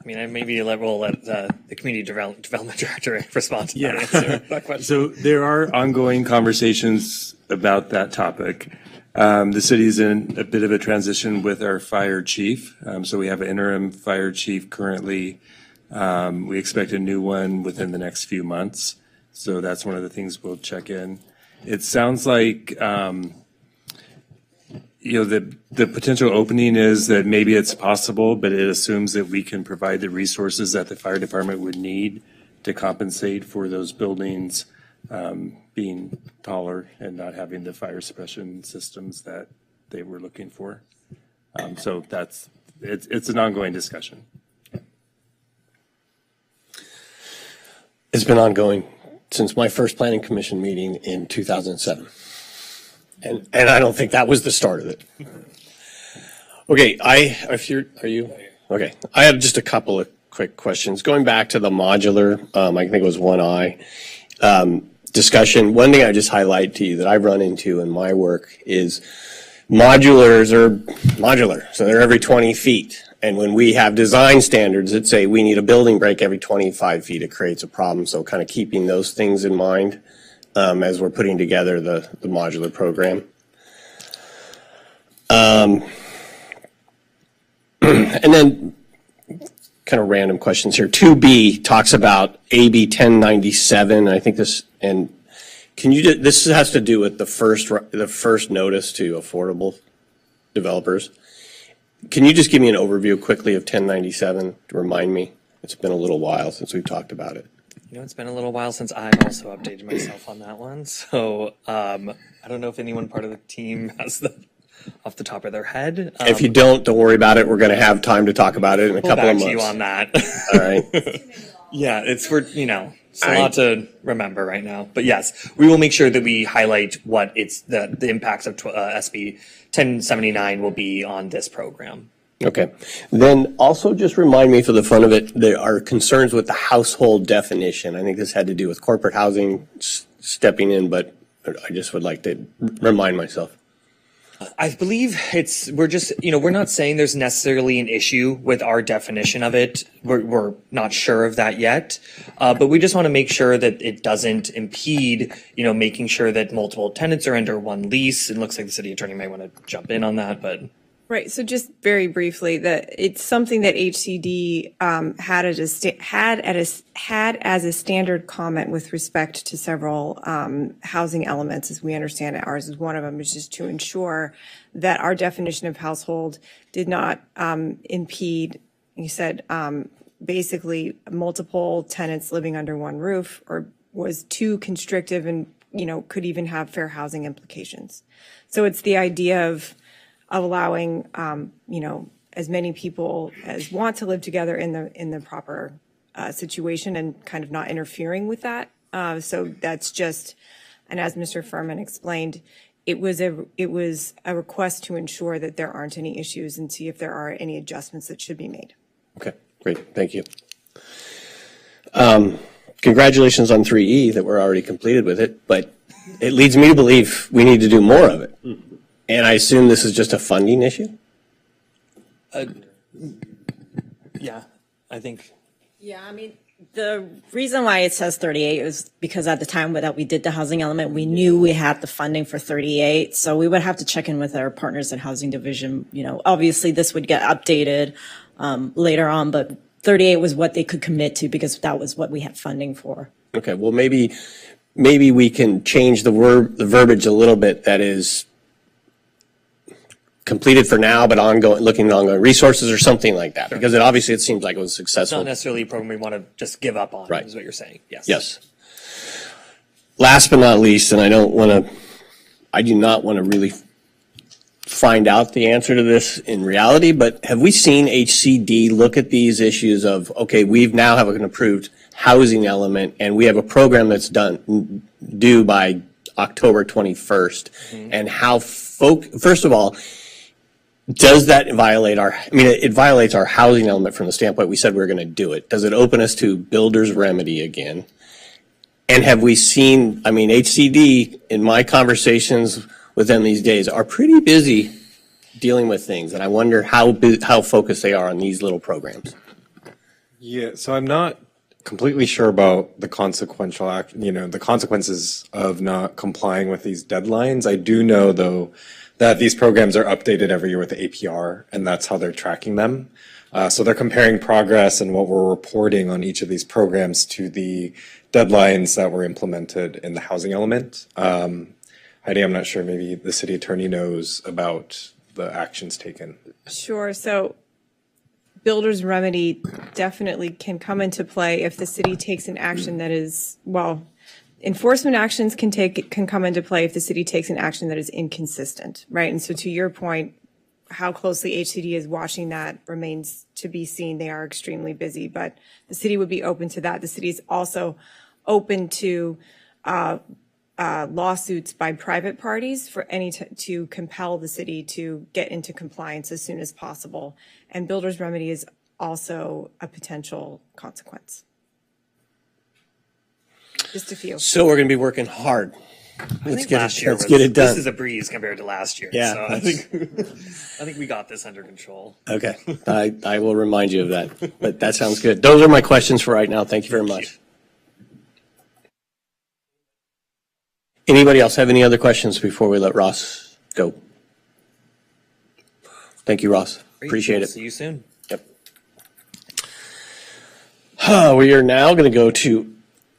I mean, maybe we'll let the community development director respond to that answer. That question. So there are ongoing conversations about that topic. The city's in a bit of a transition with our fire chief. So we have an interim fire chief currently. We expect a new one within the next few months. So that's one of the things we'll check in. It sounds like, the potential opening is that maybe it's possible, but it assumes that we can provide the resources that the fire department would need to compensate for those buildings being taller and not having the fire suppression systems that they were looking for. So it's an ongoing discussion. It's been ongoing since my first planning commission meeting in 2007. And I don't think that was the start of it. Okay, are you? Okay, I have just a couple of quick questions. Going back to the modular, I think it was 1I, discussion. One thing I just highlight to you that I've run into in my work is modulars are modular, so they're every 20 feet. And when we have design standards that say we need a building break every 25 feet, it creates a problem. So kind of keeping those things in mind as we're putting together the modular program. And then kind of random questions here. 2B talks about AB 1097. I think this, and can you, this has to do with the first notice to affordable developers. Can you just give me an overview quickly of 1097 to remind me? It's been a little while since we've talked about it. You know, it's been a little while since I've also updated myself on that one. So I don't know if anyone part of the team has the off the top of their head. If you don't worry about it. We're going to have time to talk about it in a We'll couple of back months. to you on that. All right. Yeah, it's it's a lot to remember right now. But yes, we will make sure that we highlight what it's the impacts of SB 1079 will be on this program. Okay. Then also just remind me for the fun of it, there are concerns with the household definition. I think this had to do with corporate housing stepping in, but I just would like to remind myself. I believe we're not saying there's necessarily an issue with our definition of it. We're not sure of that yet. But we just want to make sure that it doesn't impede, making sure that multiple tenants are under one lease. It looks like the city attorney might want to jump in on that, but. Right. So just very briefly, that it's something that HCD had as a standard comment with respect to several housing elements, as we understand it. Ours is one of them, is just to ensure that our definition of household did not impede. You said basically multiple tenants living under one roof, or was too constrictive and could even have fair housing implications. So it's the idea of allowing, as many people as want to live together in the proper situation and kind of not interfering with that. So that's just, and as Mr. Furman explained, it was a request to ensure that there aren't any issues and see if there are any adjustments that should be made. Okay, great. Thank you. Congratulations on 3E that we're already completed with it, but it leads me to believe we need to do more of it. And I assume this is just a funding issue? Yeah, I think. Yeah, I mean, the reason why it says 38 is because at the time that we did the housing element, we knew we had the funding for 38. So we would have to check in with our partners in Housing Division. Obviously this would get updated later on, but 38 was what they could commit to because that was what we had funding for. Okay, well, maybe we can change the verbiage a little bit. That is completed for now, but looking at ongoing resources or something like that, because it seems like it was It's successful. not necessarily a program we want to just give up on, Right. is what you're saying. Yes. Yes. Last but not least, and I do not want to really find out the answer to this in reality, but have we seen HCD look at these issues of, okay, we now have an approved housing element and we have a program that's due by October 21st, and how first of all, does that violate it violates our housing element from the standpoint we said we were going to do it. Does it open us to builder's remedy again? And have we seen, HCD, in my conversations with them these days, are pretty busy dealing with things. And I wonder how focused they are on these little programs. Yeah, so I'm not completely sure about the the consequences of not complying with these deadlines. I do know, though, that these programs are updated every year with the APR, and that's how they're tracking them. So they're comparing progress and what we're reporting on each of these programs to the deadlines that were implemented in the housing element. Heidi, I'm not sure, maybe the city attorney knows about the actions taken. Sure. So builder's remedy definitely can come into play if the city takes an action that is, enforcement actions can come into play if the city takes an action that is inconsistent, right? And so to your point, how closely HCD is watching that remains to be seen. They are extremely busy, but the city would be open to that. The city is also open to lawsuits by private parties for to compel the city to get into compliance as soon as possible. And builder's remedy is also a potential consequence. Just a few. So we're going to be working hard. Let's get it done. This is a breeze compared to last year. Yeah, So I think we got this under control. Okay, I will remind you of that, but that sounds good. Those are my questions for right now. Thank you very much. Anybody else have any other questions before we let Ross go? Thank you, Ross. Appreciate it. See you soon. Yep. We are now going to go to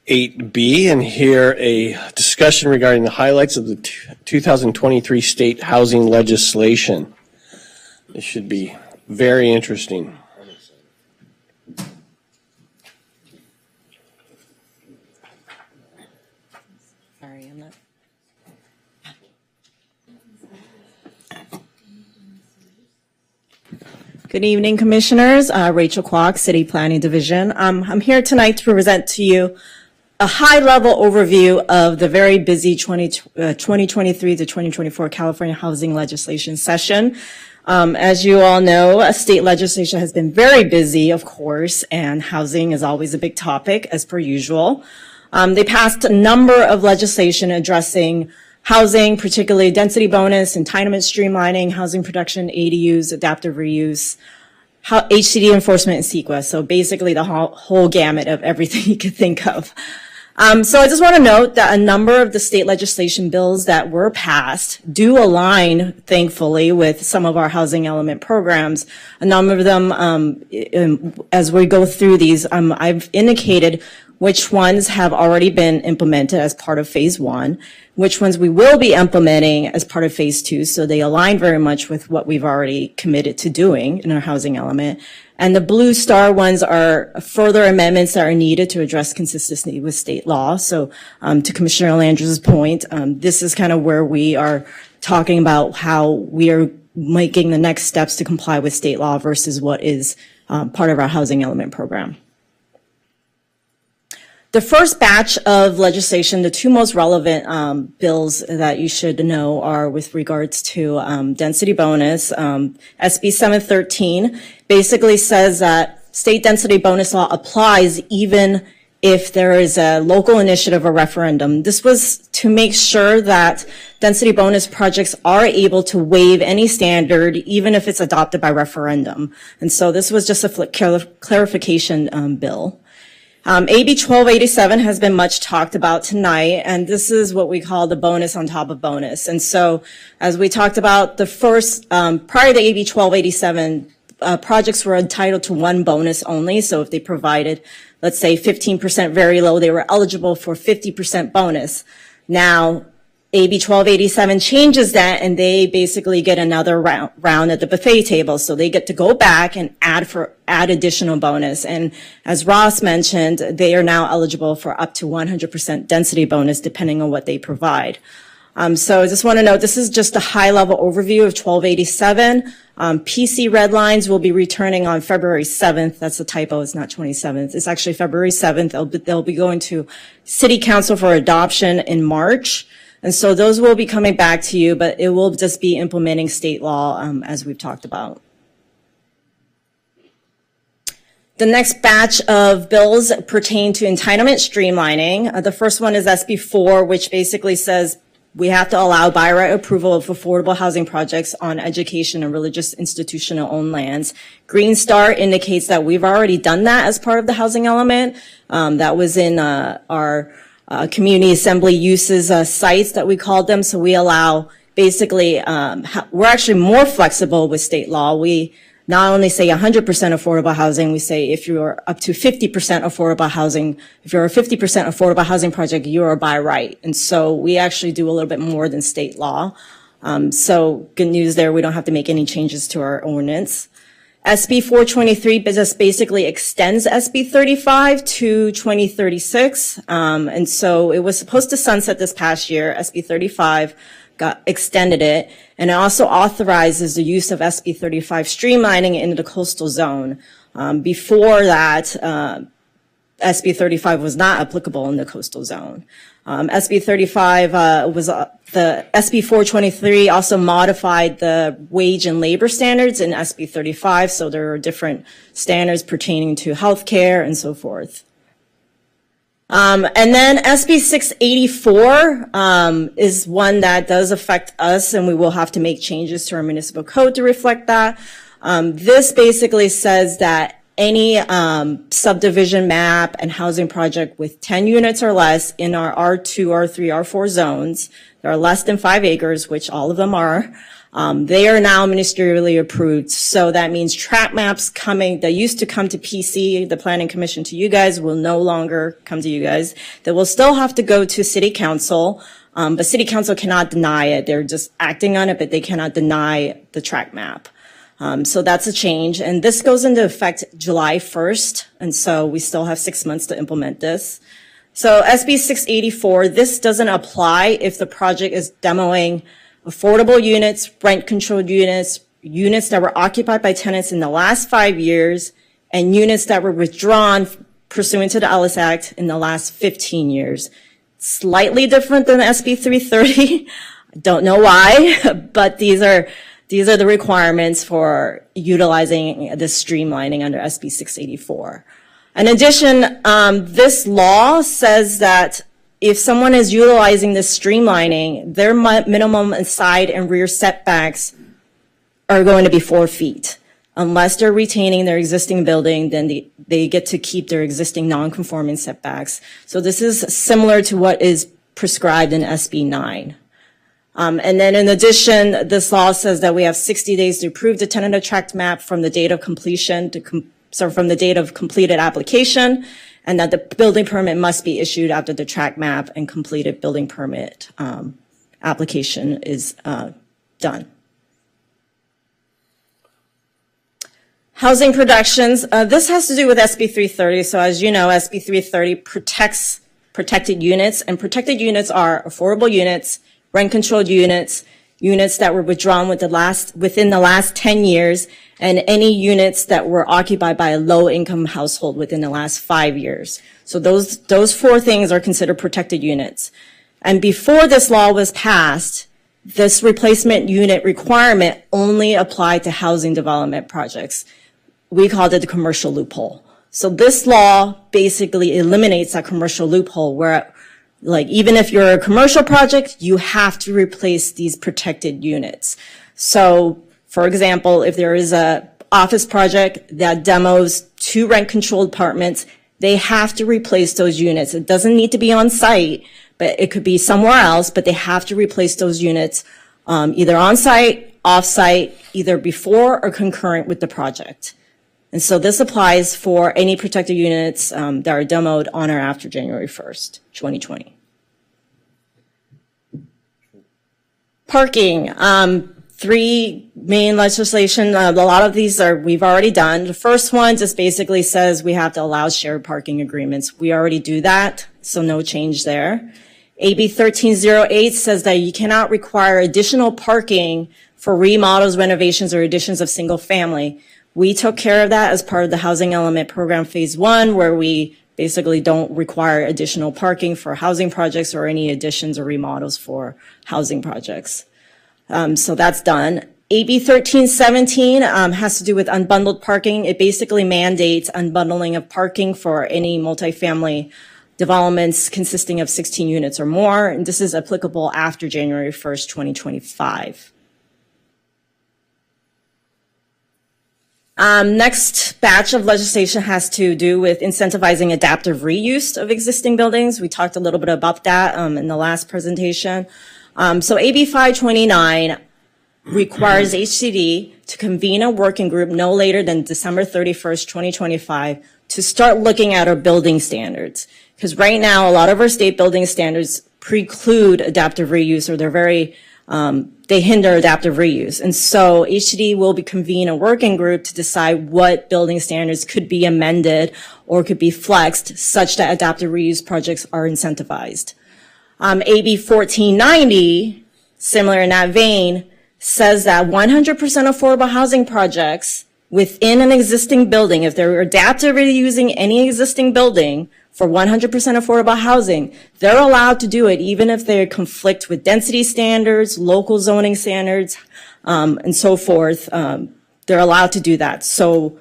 8B and hear a discussion regarding the highlights of the 2023 state housing legislation. This should be very interesting. Sorry, I'm not. Good evening, Commissioners. Rachel Kwok, City Planning Division. I'm here tonight to present to you a high-level overview of the very busy 2023 to 2024 California housing legislation session. As you all know, state legislation has been very busy, of course, and housing is always a big topic, as per usual. They passed a number of legislation addressing housing, particularly density bonus, entitlement streamlining, housing production, ADUs, adaptive reuse, HCD enforcement, and CEQA. So basically the whole gamut of everything you could think of. So I just want to note that a number of the state legislation bills that were passed do align, thankfully, with some of our housing element programs. A number of them, as we go through these, I've indicated which ones have already been implemented as part of phase 1, which ones we will be implementing as part of phase 2. So they align very much with what we've already committed to doing in our housing element. And the blue star ones are further amendments that are needed to address consistency with state law. So to Commissioner Landers' point, this is kind of where we are talking about how we are making the next steps to comply with state law versus what is part of our housing element program. The first batch of legislation, the two most relevant bills that you should know are with regards to density bonus. SB 713 basically says that state density bonus law applies even if there is a local initiative or referendum. This was to make sure that density bonus projects are able to waive any standard, even if it's adopted by referendum. And so this was just a clarification bill. AB 1287 has been much talked about tonight, and this is what we call the bonus on top of bonus. And so, as we talked about, the first, prior to AB 1287, projects were entitled to one bonus only. So if they provided, let's say 15% very low, they were eligible for 50% bonus. Now, AB 1287 changes that, and they basically get another round at the buffet table. So they get to go back and add additional bonus. And as Ross mentioned, they are now eligible for up to 100% density bonus, depending on what they provide. So I just want to note, this is just a high-level overview of 1287. PC red lines will be returning on February 7th. That's a typo. It's not 27th. It's actually February 7th. They'll be going to City Council for adoption in March. And so those will be coming back to you, but it will just be implementing state law, as we've talked about. The next batch of bills pertain to entitlement streamlining. The first one is SB 4, which basically says we have to allow by right approval of affordable housing projects on education and religious institutional owned lands. Green Star indicates that we've already done that as part of the housing element. That was in our community assembly uses sites that we called them. So we allow basically, we're actually more flexible with state law. We not only say 100% affordable housing, we say if you're up to 50% affordable housing, if you're a 50% affordable housing project, you are by right. And so we actually do a little bit more than state law. So good news there, we don't have to make any changes to our ordinance. SB 423 just basically extends SB 35 to 2036. And so it was supposed to sunset this past year. SB 35 extended it. And it also authorizes the use of SB 35 streamlining into the coastal zone. Before that, SB 35 was not applicable in the coastal zone. SB 35 the SB 423 also modified the wage and labor standards in SB 35, so there are different standards pertaining to healthcare and so forth. And then SB 684 is one that does affect us, and we will have to make changes to our municipal code to reflect that. This basically says that any subdivision map and housing project with 10 units or less in our R2, R3, R4 zones that are less than 5 acres, which all of them are, they are now ministerially approved. So that means tract maps that used to come to PC, the Planning Commission, to you guys, will no longer come to you guys. They will still have to go to City Council, but City Council cannot deny it. They're just acting on it, but they cannot deny the tract map. So that's a change. And this goes into effect July 1st. And so we still have 6 months to implement this. So SB 684, this doesn't apply if the project is demoing affordable units, rent-controlled units, units that were occupied by tenants in the last 5 years, and units that were withdrawn pursuant to the Ellis Act in the last 15 years. Slightly different than SB 330. Don't know why, but these are the requirements for utilizing this streamlining under SB 684. In addition, this law says that if someone is utilizing this streamlining, their minimum side and rear setbacks are going to be 4 feet. Unless they're retaining their existing building, then they get to keep their existing non-conforming setbacks. So this is similar to what is prescribed in SB 9. And then in addition, this law says that we have 60 days to approve the tentative tract map from the date of completion from the date of completed application, and that the building permit must be issued after the tract map and completed building permit application is done. Housing productions, this has to do with SB 330. So as you know, SB 330 protects protected units, and protected units are affordable units, rent-controlled units, units that were withdrawn within the last 10 years, and any units that were occupied by a low-income household within the last 5 years. So those 4 things are considered protected units. And before this law was passed, this replacement unit requirement only applied to housing development projects. We called it the commercial loophole. So this law basically eliminates that commercial loophole where, like, even if you're a commercial project, you have to replace these protected units. So, for example, if there is a office project that demos 2 rent-controlled apartments, they have to replace those units. It doesn't need to be on site, but it could be somewhere else, but they have to replace those units either on site, off site, either before or concurrent with the project. And so this applies for any protected units that are demoed on or after January 1st, 2020. Parking, 3 main legislation. A lot of these we've already done. The first one just basically says we have to allow shared parking agreements. We already do that, so no change there. AB 1308 says that you cannot require additional parking for remodels, renovations, or additions of single family. We took care of that as part of the Housing Element Program Phase 1, where we basically don't require additional parking for housing projects or any additions or remodels for housing projects. So that's done. AB 1317 has to do with unbundled parking. It basically mandates unbundling of parking for any multifamily developments consisting of 16 units or more, and this is applicable after January 1st, 2025. Next batch of legislation has to do with incentivizing adaptive reuse of existing buildings. We talked a little bit about that in the last presentation. So AB 529 requires HCD to convene a working group no later than December 31st, 2025 to start looking at our building standards. Because right now, a lot of our state building standards preclude adaptive reuse, or they're they hinder adaptive reuse. And so HCD will convene a working group to decide what building standards could be amended or could be flexed such that adaptive reuse projects are incentivized. AB 1490, similar in that vein, says that 100% affordable housing projects within an existing building, if they're adaptively using any existing building for 100% affordable housing, they're allowed to do it even if they conflict with density standards, local zoning standards, and so forth. They're allowed to do that. So,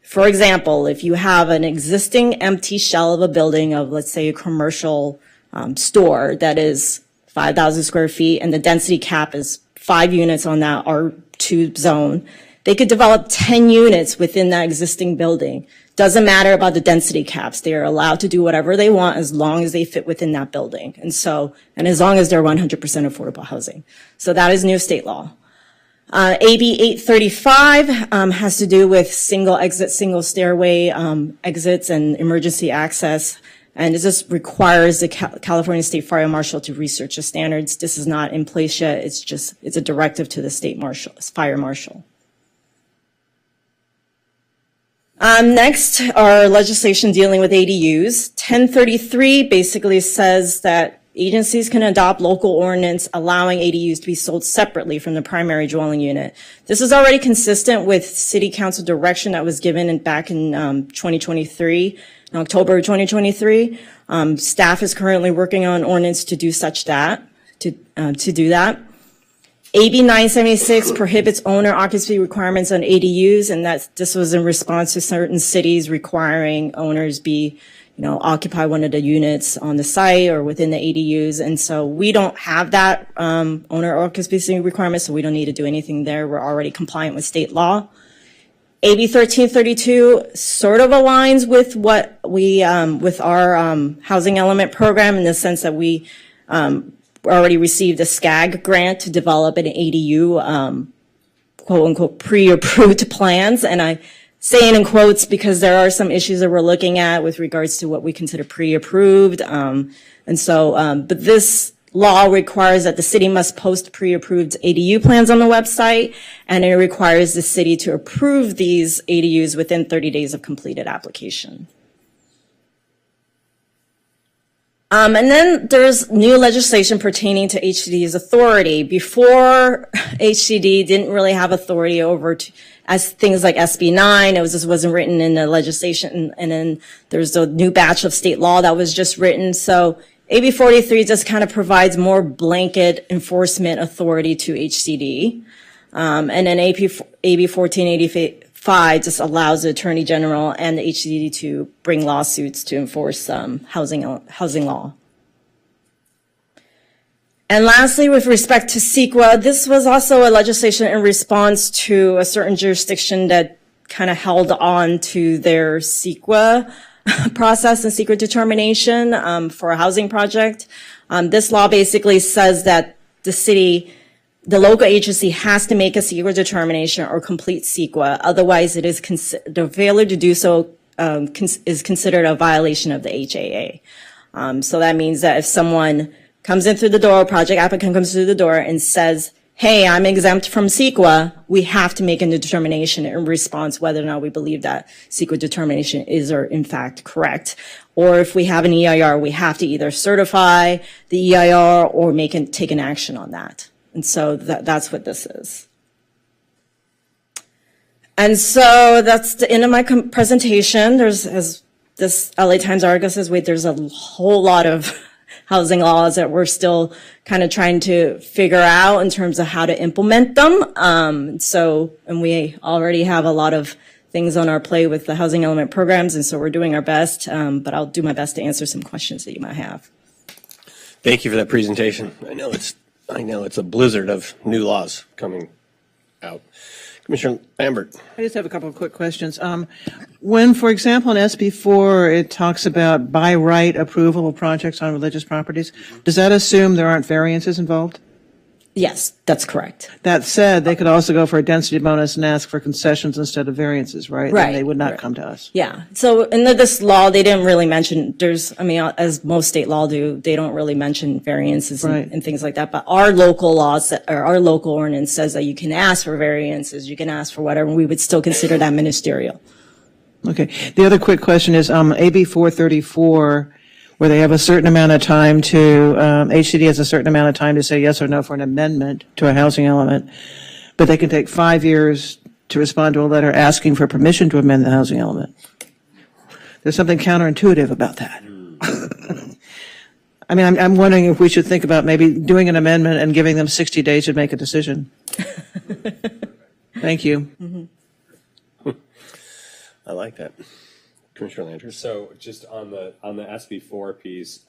for example, if you have an existing empty shell of a building of, let's say, a commercial store that is 5,000 square feet and the density cap is 5 units on that R2 zone, they could develop 10 units within that existing building. Doesn't matter about the density caps. They are allowed to do whatever they want as long as they fit within that building. And as long as they're 100% affordable housing. So that is new state law. AB 835 has to do with single exit, single stairway exits and emergency access. And it just requires the California State Fire Marshal to research the standards. This is not in place yet. It's a directive to the state fire marshal. Next, our legislation dealing with ADUs. 1033 basically says that agencies can adopt local ordinance allowing ADUs to be sold separately from the primary dwelling unit. This is already consistent with city council direction that was given back in 2023, in October 2023. Staff is currently working on ordinance to do to do that. AB 976 prohibits owner occupancy requirements on ADUs, and this was in response to certain cities requiring owners occupy one of the units on the site or within the ADUs. And so we don't have that owner occupancy requirement, so we don't need to do anything there. We're already compliant with state law. AB 1332 sort of aligns with what we, with our housing element program in the sense that we already received a SCAG grant to develop an ADU, quote unquote, pre-approved plans. And I say it in quotes because there are some issues that we're looking at with regards to what we consider pre-approved. But this law requires that the city must post pre-approved ADU plans on the website, and it requires the city to approve these ADUs within 30 days of completed application. And then there's new legislation pertaining to HCD's authority. Before, HCD didn't really have authority over as things like SB 9. It just wasn't written in the legislation. And then there's a new batch of state law that was just written. So AB 43 just kind of provides more blanket enforcement authority to HCD. And then AB 1485 just allows the Attorney General and the HCD to bring lawsuits to enforce housing law. And lastly, with respect to CEQA, this was also a legislation in response to a certain jurisdiction that kind of held on to their CEQA process and secret determination for a housing project. This law basically says that the local agency has to make a secret determination or complete CEQA. Otherwise, the failure to do so is considered a violation of the HAA. So that means that if someone comes in through the door, a project applicant comes through the door and says, hey, I'm exempt from CEQA, we have to make a determination in response whether or not we believe that CEQA determination is or in fact correct. Or if we have an EIR, we have to either certify the EIR or take an action on that. And so that's what this is. And so that's the end of my presentation. There's, as this LA Times article says, there's a whole lot of housing laws that we're still kind of trying to figure out in terms of how to implement them. And we already have a lot of things on our plate with the housing element programs, and so we're doing our best, but I'll do my best to answer some questions that you might have. Thank you for that presentation. I know it's a blizzard of new laws coming out. Commissioner Lambert. I just have a couple of quick questions. When, for example, in SB 4, it talks about by right approval of projects on religious properties, does that assume there aren't variances involved? Yes, that's correct. That said, they could also go for a density bonus and ask for concessions instead of variances, right? Right. And they would not come to us. Yeah. So in this law, they didn't really mention, as most state law do, they don't really mention variances and things like that. But our local laws, or our local ordinance says that you can ask for variances, you can ask for whatever, and we would still consider that ministerial. Okay. The other quick question is AB 434, where they have a certain amount of time to, HCD has a certain amount of time to say yes or no for an amendment to a housing element, but they can take 5 years to respond to a letter asking for permission to amend the housing element. There's something counterintuitive about that. I mean, I'm wondering if we should think about maybe doing an amendment and giving them 60 days to make a decision. Thank you. Mm-hmm. I like that. Commissioner Landers. So just on the SB4 piece,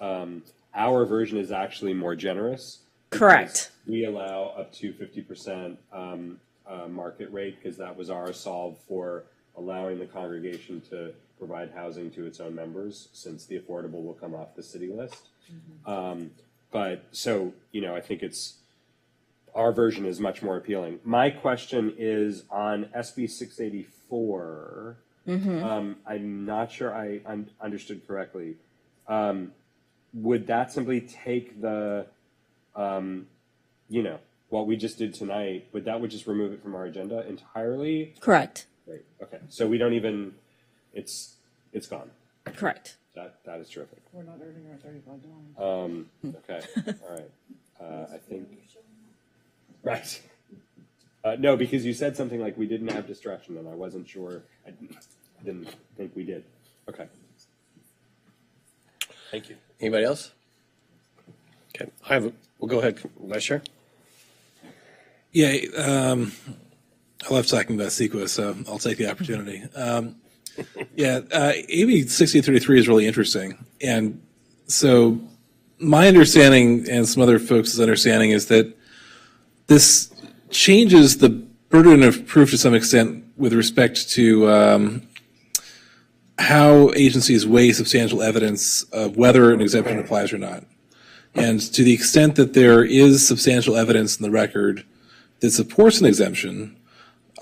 our version is actually more generous. Correct. We allow up to 50% market rate because that was our solve for allowing the congregation to provide housing to its own members, since the affordable will come off the city list. But so, I think our version is much more appealing. My question is on SB 684. I'm not sure I understood correctly. Would that simply take the, what we just did tonight, would just remove it from our agenda entirely? Correct. Great. Okay. So we don't even, it's gone. Correct. That is terrific. We're not earning our $35. Okay. All right. I think. Right. No, because you said something like we didn't have distraction, and I wasn't sure. I didn't think we did. Okay. Thank you. Anybody else? Okay. We'll go ahead, Vice Chair. Yeah, I love talking about CEQA, so I'll take the opportunity. AB 6033 is really interesting. And so my understanding and some other folks' understanding is that this changes the burden of proof to some extent with respect to how agencies weigh substantial evidence of whether an exemption applies or not. And to the extent that there is substantial evidence in the record that supports an exemption,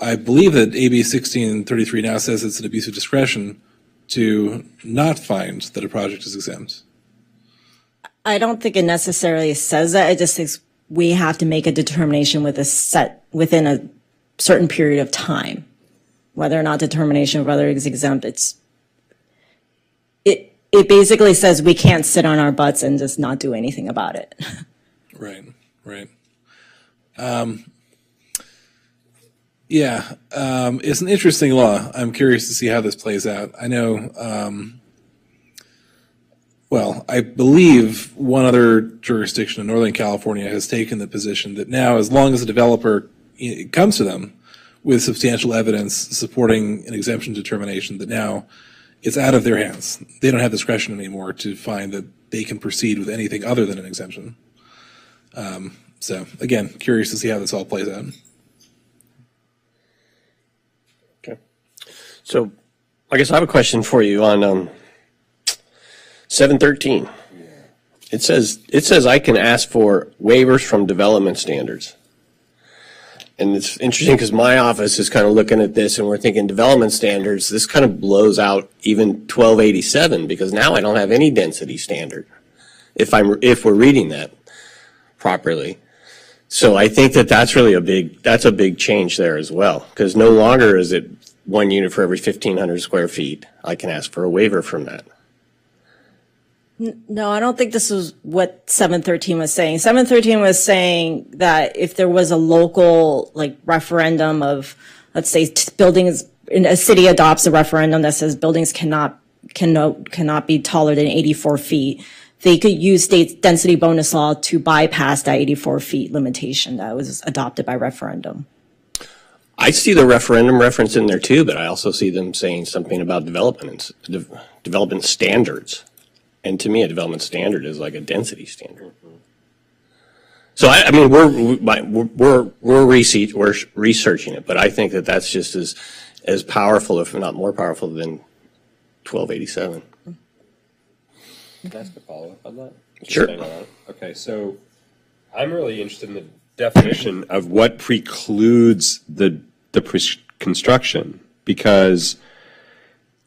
I believe that AB 1633 now says it's an abuse of discretion to not find that a project is exempt. I don't think it necessarily says that. It just says we have to make a determination within a certain period of time, whether or not determination of whether it's exempt. It basically says we can't sit on our butts and just not do anything about it. Right. It's an interesting law. I'm curious to see how this plays out. I know, I believe one other jurisdiction in Northern California has taken the position that now, as long as a developer comes to them with substantial evidence supporting an exemption determination, that now it's out of their hands. They don't have discretion anymore to find that they can proceed with anything other than an exemption. So again, curious to see how this all plays out. Okay. So I guess I have a question for you on 713. It says I can ask for waivers from development standards. And it's interesting because my office is kind of looking at this and we're thinking development standards. This kind of blows out even 1287 because now I don't have any density standard if we're reading that properly. So I think that's really a big change there as well, because no longer is it 1 unit for every 1,500 square feet. I can ask for a waiver from that. No, I don't think this is what 713 was saying. 713 was saying that if there was a local referendum of, let's say, buildings, a city adopts a referendum that says buildings cannot be taller than 84 feet, they could use state density bonus law to bypass that 84 feet limitation that was adopted by referendum. I see the referendum reference in there too, but I also see them saying something about development standards. And to me, a development standard is like a density standard. So I mean, we're researching it, but I think that that's just as powerful, if not more powerful, than 1287. Can I ask a follow-up on that? Sure. Okay, so I'm really interested in the definition of what precludes the construction, because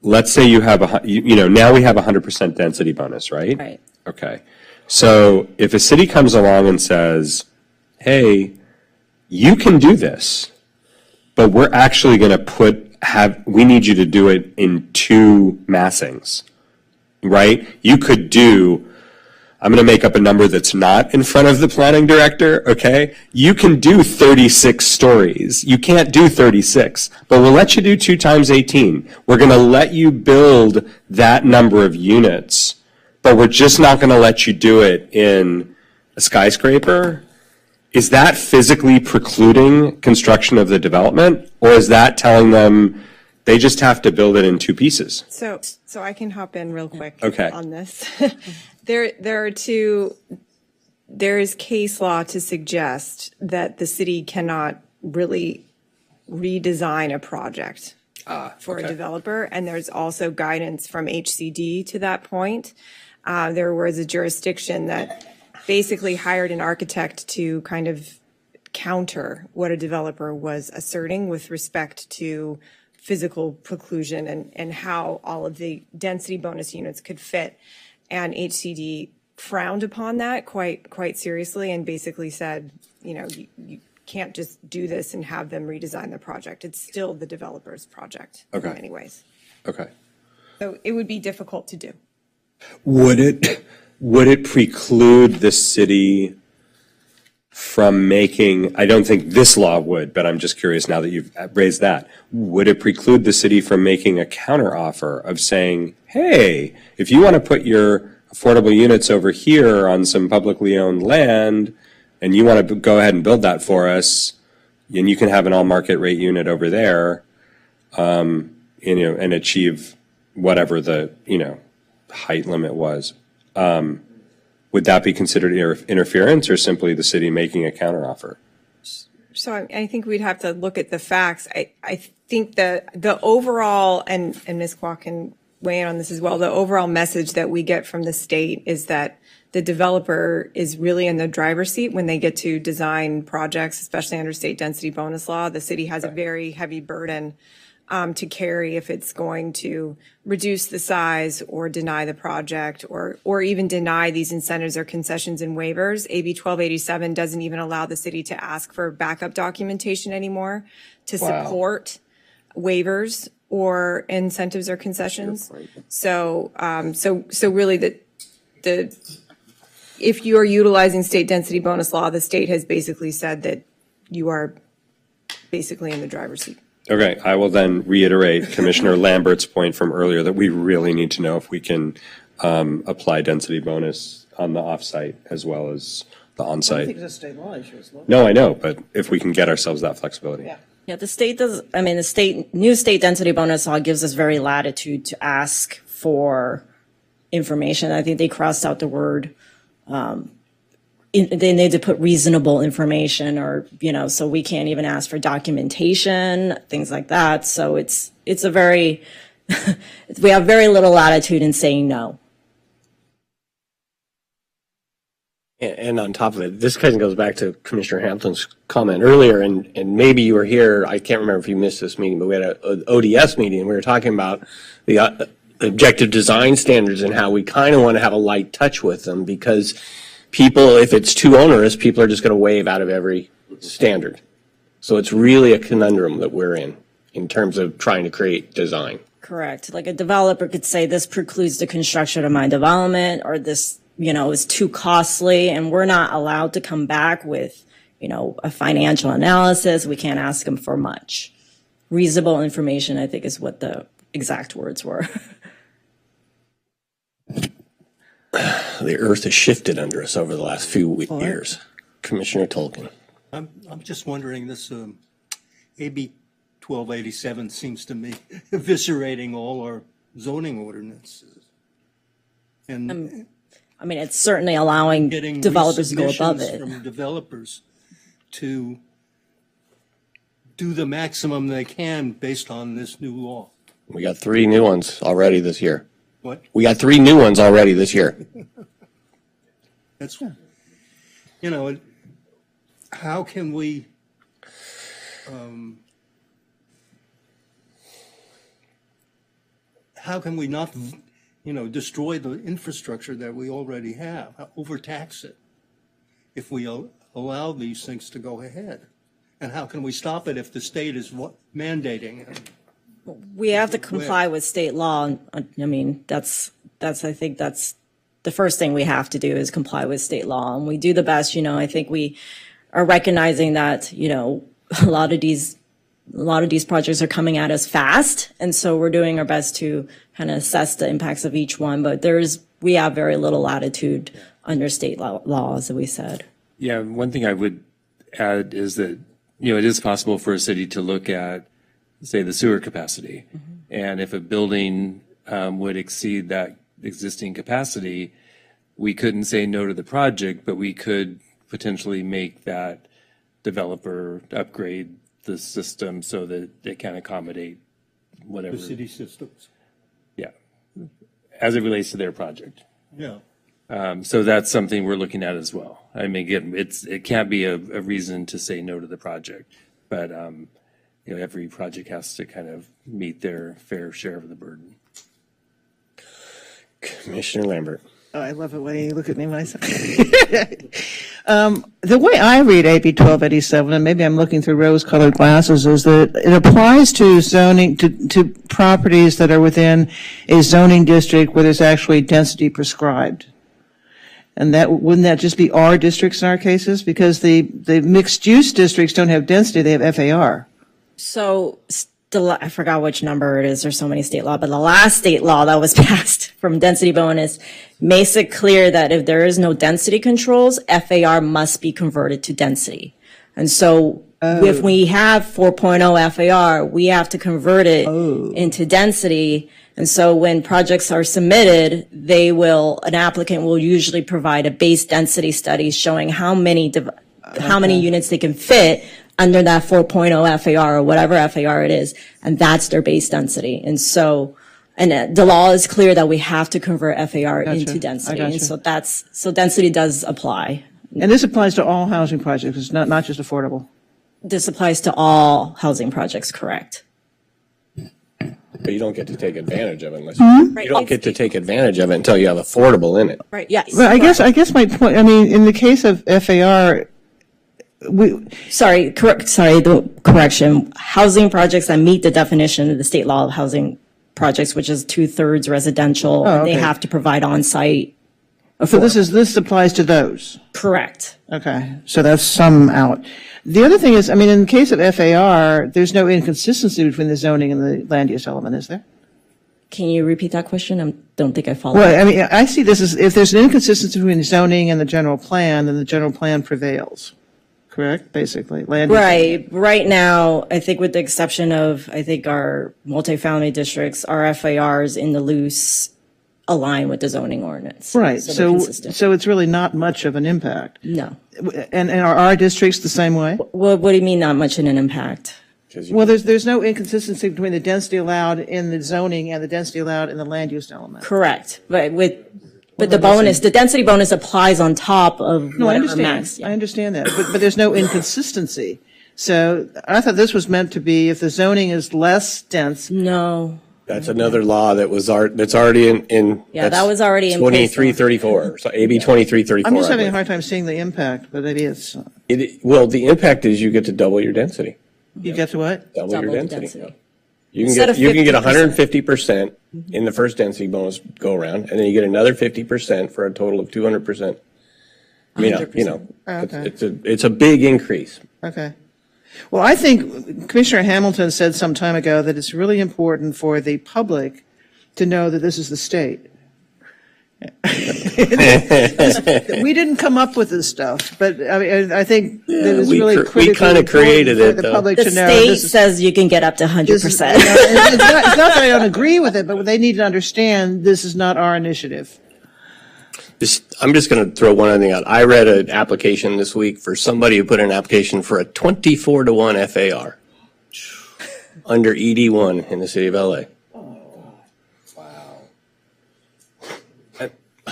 let's say you have now we have 100% density bonus, right? Right. Okay. So if a city comes along and says, hey, you can do this, but we're actually going to we need you to do it in 2 massings, right? You could do I'm going to make up a number that's not in front of the planning director, okay? You can do 36 stories. You can't do 36, but we'll let you do 2 times 18. We're going to let you build that number of units, but we're just not going to let you do it in a skyscraper. Is that physically precluding construction of the development, or is that telling them they just have to build it in 2 pieces? So I can hop in real quick Okay. on this. There is case law to suggest that the city cannot really redesign a project for a developer, and there's also guidance from HCD to that point. There was a jurisdiction that basically hired an architect to kind of counter what a developer was asserting with respect to physical preclusion and how all of the density bonus units could fit. And HCD frowned upon that quite seriously and basically said, you can't just do this and have them redesign the project. It's still the developer's project in many ways. Okay. So it would be difficult to do. Would it preclude the city from making, I don't think this law would, but I'm just curious now that you've raised that, would it preclude the city from making a counteroffer of saying, hey, if you want to put your affordable units over here on some publicly owned land and you want to go ahead and build that for us, and you can have an all market rate unit over there, and achieve whatever the, height limit was. Would that be considered interference or simply the city making a counteroffer? So I think we'd have to look at the facts. I think the overall, and Ms. Kwok can weigh in on this as well, the overall message that we get from the state is that the developer is really in the driver's seat when they get to design projects, especially under state density bonus law. The city has a very heavy burden to carry if it's going to reduce the size or deny the project or even deny these incentives or concessions and waivers. AB 1287 doesn't even allow the city to ask for backup documentation anymore to support waivers or incentives or concessions. So really if you are utilizing state density bonus law, the state has basically said that you are basically in the driver's seat. Okay, I will then reiterate Commissioner Lambert's point from earlier that we really need to know if we can apply density bonus on the offsite as well as the I don't onsite. think it's a state law issue. It's local. No, I know, but if we can get ourselves that flexibility. Yeah. Yeah, the state does, new state density bonus law gives us very latitude to ask for information. I think they crossed out the word, they need to put reasonable information or, so we can't even ask for documentation, things like that. So it's a very, we have very little latitude in saying no. And on top of it, this kind of goes back to Commissioner Hampton's comment earlier, and maybe you were here, I can't remember if you missed this meeting, but we had an ODS meeting, and we were talking about the objective design standards and how we kind of want to have a light touch with them because people, if it's too onerous, people are just going to waive out of every standard. So it's really a conundrum that we're in terms of trying to create design. Correct. Like a developer could say this precludes the construction of my development or this, is too costly and we're not allowed to come back with, a financial analysis. We can't ask them for much. Reasonable information, I think, is what the exact words were. The earth has shifted under us over the last few years. Commissioner Tolkien. I'm just wondering, this AB 1287 seems to me eviscerating all our zoning ordinances. And it's certainly allowing getting developers to go above resubmissions it. from developers to do the maximum they can based on this new law. We got 3 new ones already this year. What? We got 3 new ones already this year. That's, how can we, not, destroy the infrastructure that we already have, overtax it, if we allow these things to go ahead? And how can we stop it if the state is mandating it? We have to comply with state law. I think that's the first thing we have to do is comply with state law. And we do the best, I think we are recognizing that, a lot of these projects are coming at us fast. And so we're doing our best to kind of assess the impacts of each one. But we have very little latitude under state law, as we said. Yeah, one thing I would add is that, it is possible for a city to look at, say, the sewer capacity. And if a building would exceed that existing capacity, we couldn't say no to the project, but we could potentially make that developer upgrade the system so that it can accommodate whatever. The city systems. Yeah, as it relates to their project. Yeah. So that's something we're looking at as well. I mean, again, it can't be a reason to say no to the project, but every project has to kind of meet their fair share of the burden. Commissioner Lambert. Oh, I love it when you look at me when I say. The way I read AB 1287, and maybe I'm looking through rose-colored glasses, is that it applies to zoning, to properties that are within a zoning district where there's actually density prescribed. And wouldn't that just be R districts in our cases? Because the mixed-use districts don't have density, they have FAR. So I forgot which number it is. There's so many state law, but the last state law that was passed from density bonus makes it clear that if there is no density controls, FAR must be converted to density. And so if we have 4.0 FAR, we have to convert it into density. And so when projects are submitted, an applicant will usually provide a base density study showing how many units they can fit under that 4.0 FAR or whatever FAR it is, and that's their base density. And so, the law is clear that we have to convert FAR into density. And so density does apply. And this applies to all housing projects, it's not just affordable. This applies to all housing projects, correct? But you don't get to take advantage of it unless you don't get to take advantage of it until you have affordable in it. Right, yes. Well, I guess my point, in the case of FAR, the correction. Housing projects that meet the definition of the state law of housing projects, which is 2/3 residential, and they have to provide on-site. So this applies to those? Correct. Okay, so that's some out. The other thing is, in the case of FAR, there's no inconsistency between the zoning and the land use element, is there? Can you repeat that question? I don't think I followed. Well, I see this as, if there's an inconsistency between the zoning and the general plan, then the general plan prevails. Correct, basically. Right. Right now, I think with the exception of, our multifamily districts, our FARs in the loose align with the zoning ordinance. Right. So it's really not much of an impact. No. And are our districts the same way? What do you mean not much in an impact? Well, there's no inconsistency between the density allowed in the zoning and the density allowed in the land use element. Correct. But the bonus, the density bonus applies on top of whatever max. I understand that, but there's no inconsistency. So I thought this was meant to be if the zoning is less dense. No. That's another law that's already in. Yeah, that was already in place. 2334, so AB 2334. I'm just having a hard time seeing the impact, but maybe it's. Well, the impact is you get to double your density. You get to what? Double your density. You can get 150% in the first density bonus go around, and then you get another 50% for a total of 200%. It's a big increase. Okay. Well, I think Commissioner Hamilton said some time ago that it's really important for the public to know that this is the state. We didn't come up with this stuff, but I think it was really critical. We kind of created it, for the public to know. The state says you can get up to 100%. It's not that I don't agree with it, but they need to understand this is not our initiative. I'm just going to throw one other thing out. I read an application this week for somebody who put in an application for a 24-to-1 FAR under ED1 in the city of LA.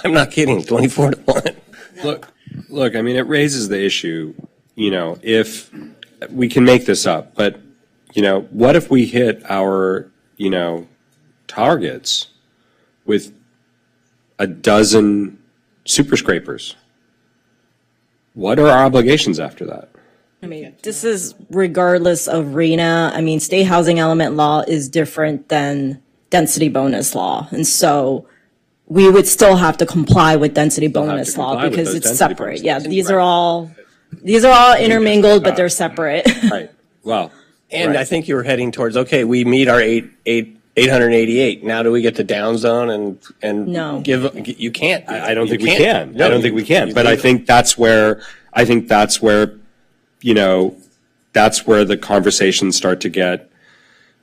I'm not kidding, 24-to-1. Look, it raises the issue, if we can make this up, but, what if we hit our, targets with a dozen super scrapers? What are our obligations after that? This is regardless of RHNA. State housing element law is different than density bonus law. And so we would still have to comply with density bonus law comply with because those it's density separate. bonuses. Yeah, these are all intermingled, but they're separate. Right. Well, And I think you were heading towards, okay, we meet our 888. Now do we get to downzone and No. you can't. I don't think we can't. can. No, I don't think we can. you But I legally- think that's where, you know, that's where the conversations start to get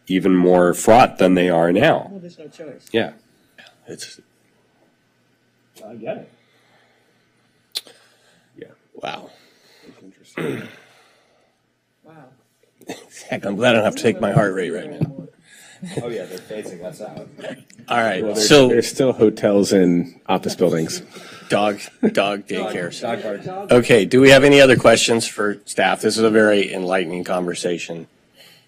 even more fraught than they are now. Well, there's no choice. Yeah. It's, I get it. Yeah. wow. Wow. Heck, I'm glad I don't have to take my heart rate right now. Oh, yeah, they're phasing us out. All right, There's so still hotels and office buildings. dog daycares. Okay, do we have any other questions for staff? This is a very enlightening conversation.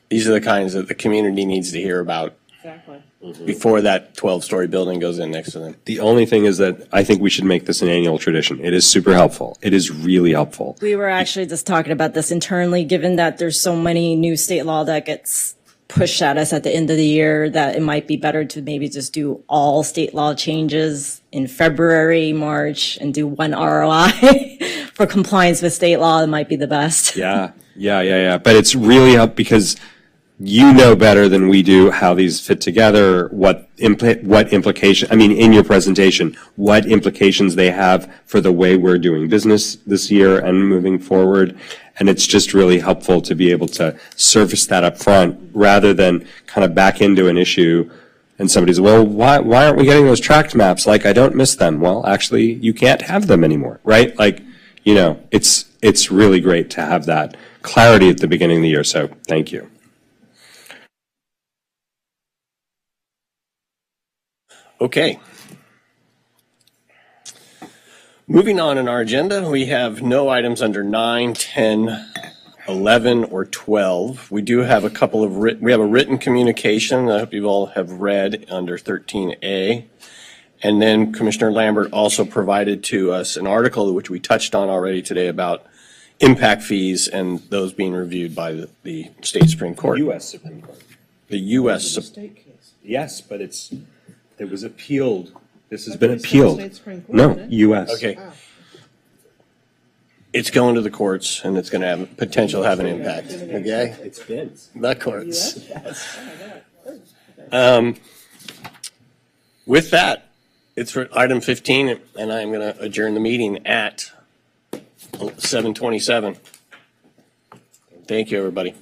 These are the kinds that the community needs to hear about Exactly. before that 12-story building goes in next to them. The only thing is that I think we should make this an annual tradition. It is super helpful. It is really helpful. We were actually just talking about this internally, given that there's so many new state law that gets pushed at us at the end of the year, that it might be better to maybe just do all state law changes in February, March, and do one ROI for compliance with state law. It might be the best. Yeah. But it's really up because you know better than we do how these fit together, what implication, I mean, in your presentation, what implications they have for the way we're doing business this year and moving forward. And it's just really helpful to be able to surface that up front rather than kind of back into an issue and somebody's, well, why aren't we getting those tract maps? Like, I don't miss them. Well, actually, you can't have them anymore, right? Like, you know, it's really great to have that clarity at the beginning of the year. So thank you. Okay. Moving on in our agenda, we have no items under 9, 10, 11, or 12. We do have a couple of we have a written communication I hope you all have read under 13A. And then Commissioner Lambert also provided to us an article which we touched on already today about impact fees and those being reviewed by the state Supreme Court. U.S. Supreme Court. The U.S. State case. Yes, but it was appealed. This has been appealed. No, U.S. Okay. It's going to the courts and it's going to have potential have an impact. Okay? It's been. The courts. With that, it's for item 15 and I'm going to adjourn the meeting at 7:27. Thank you, everybody.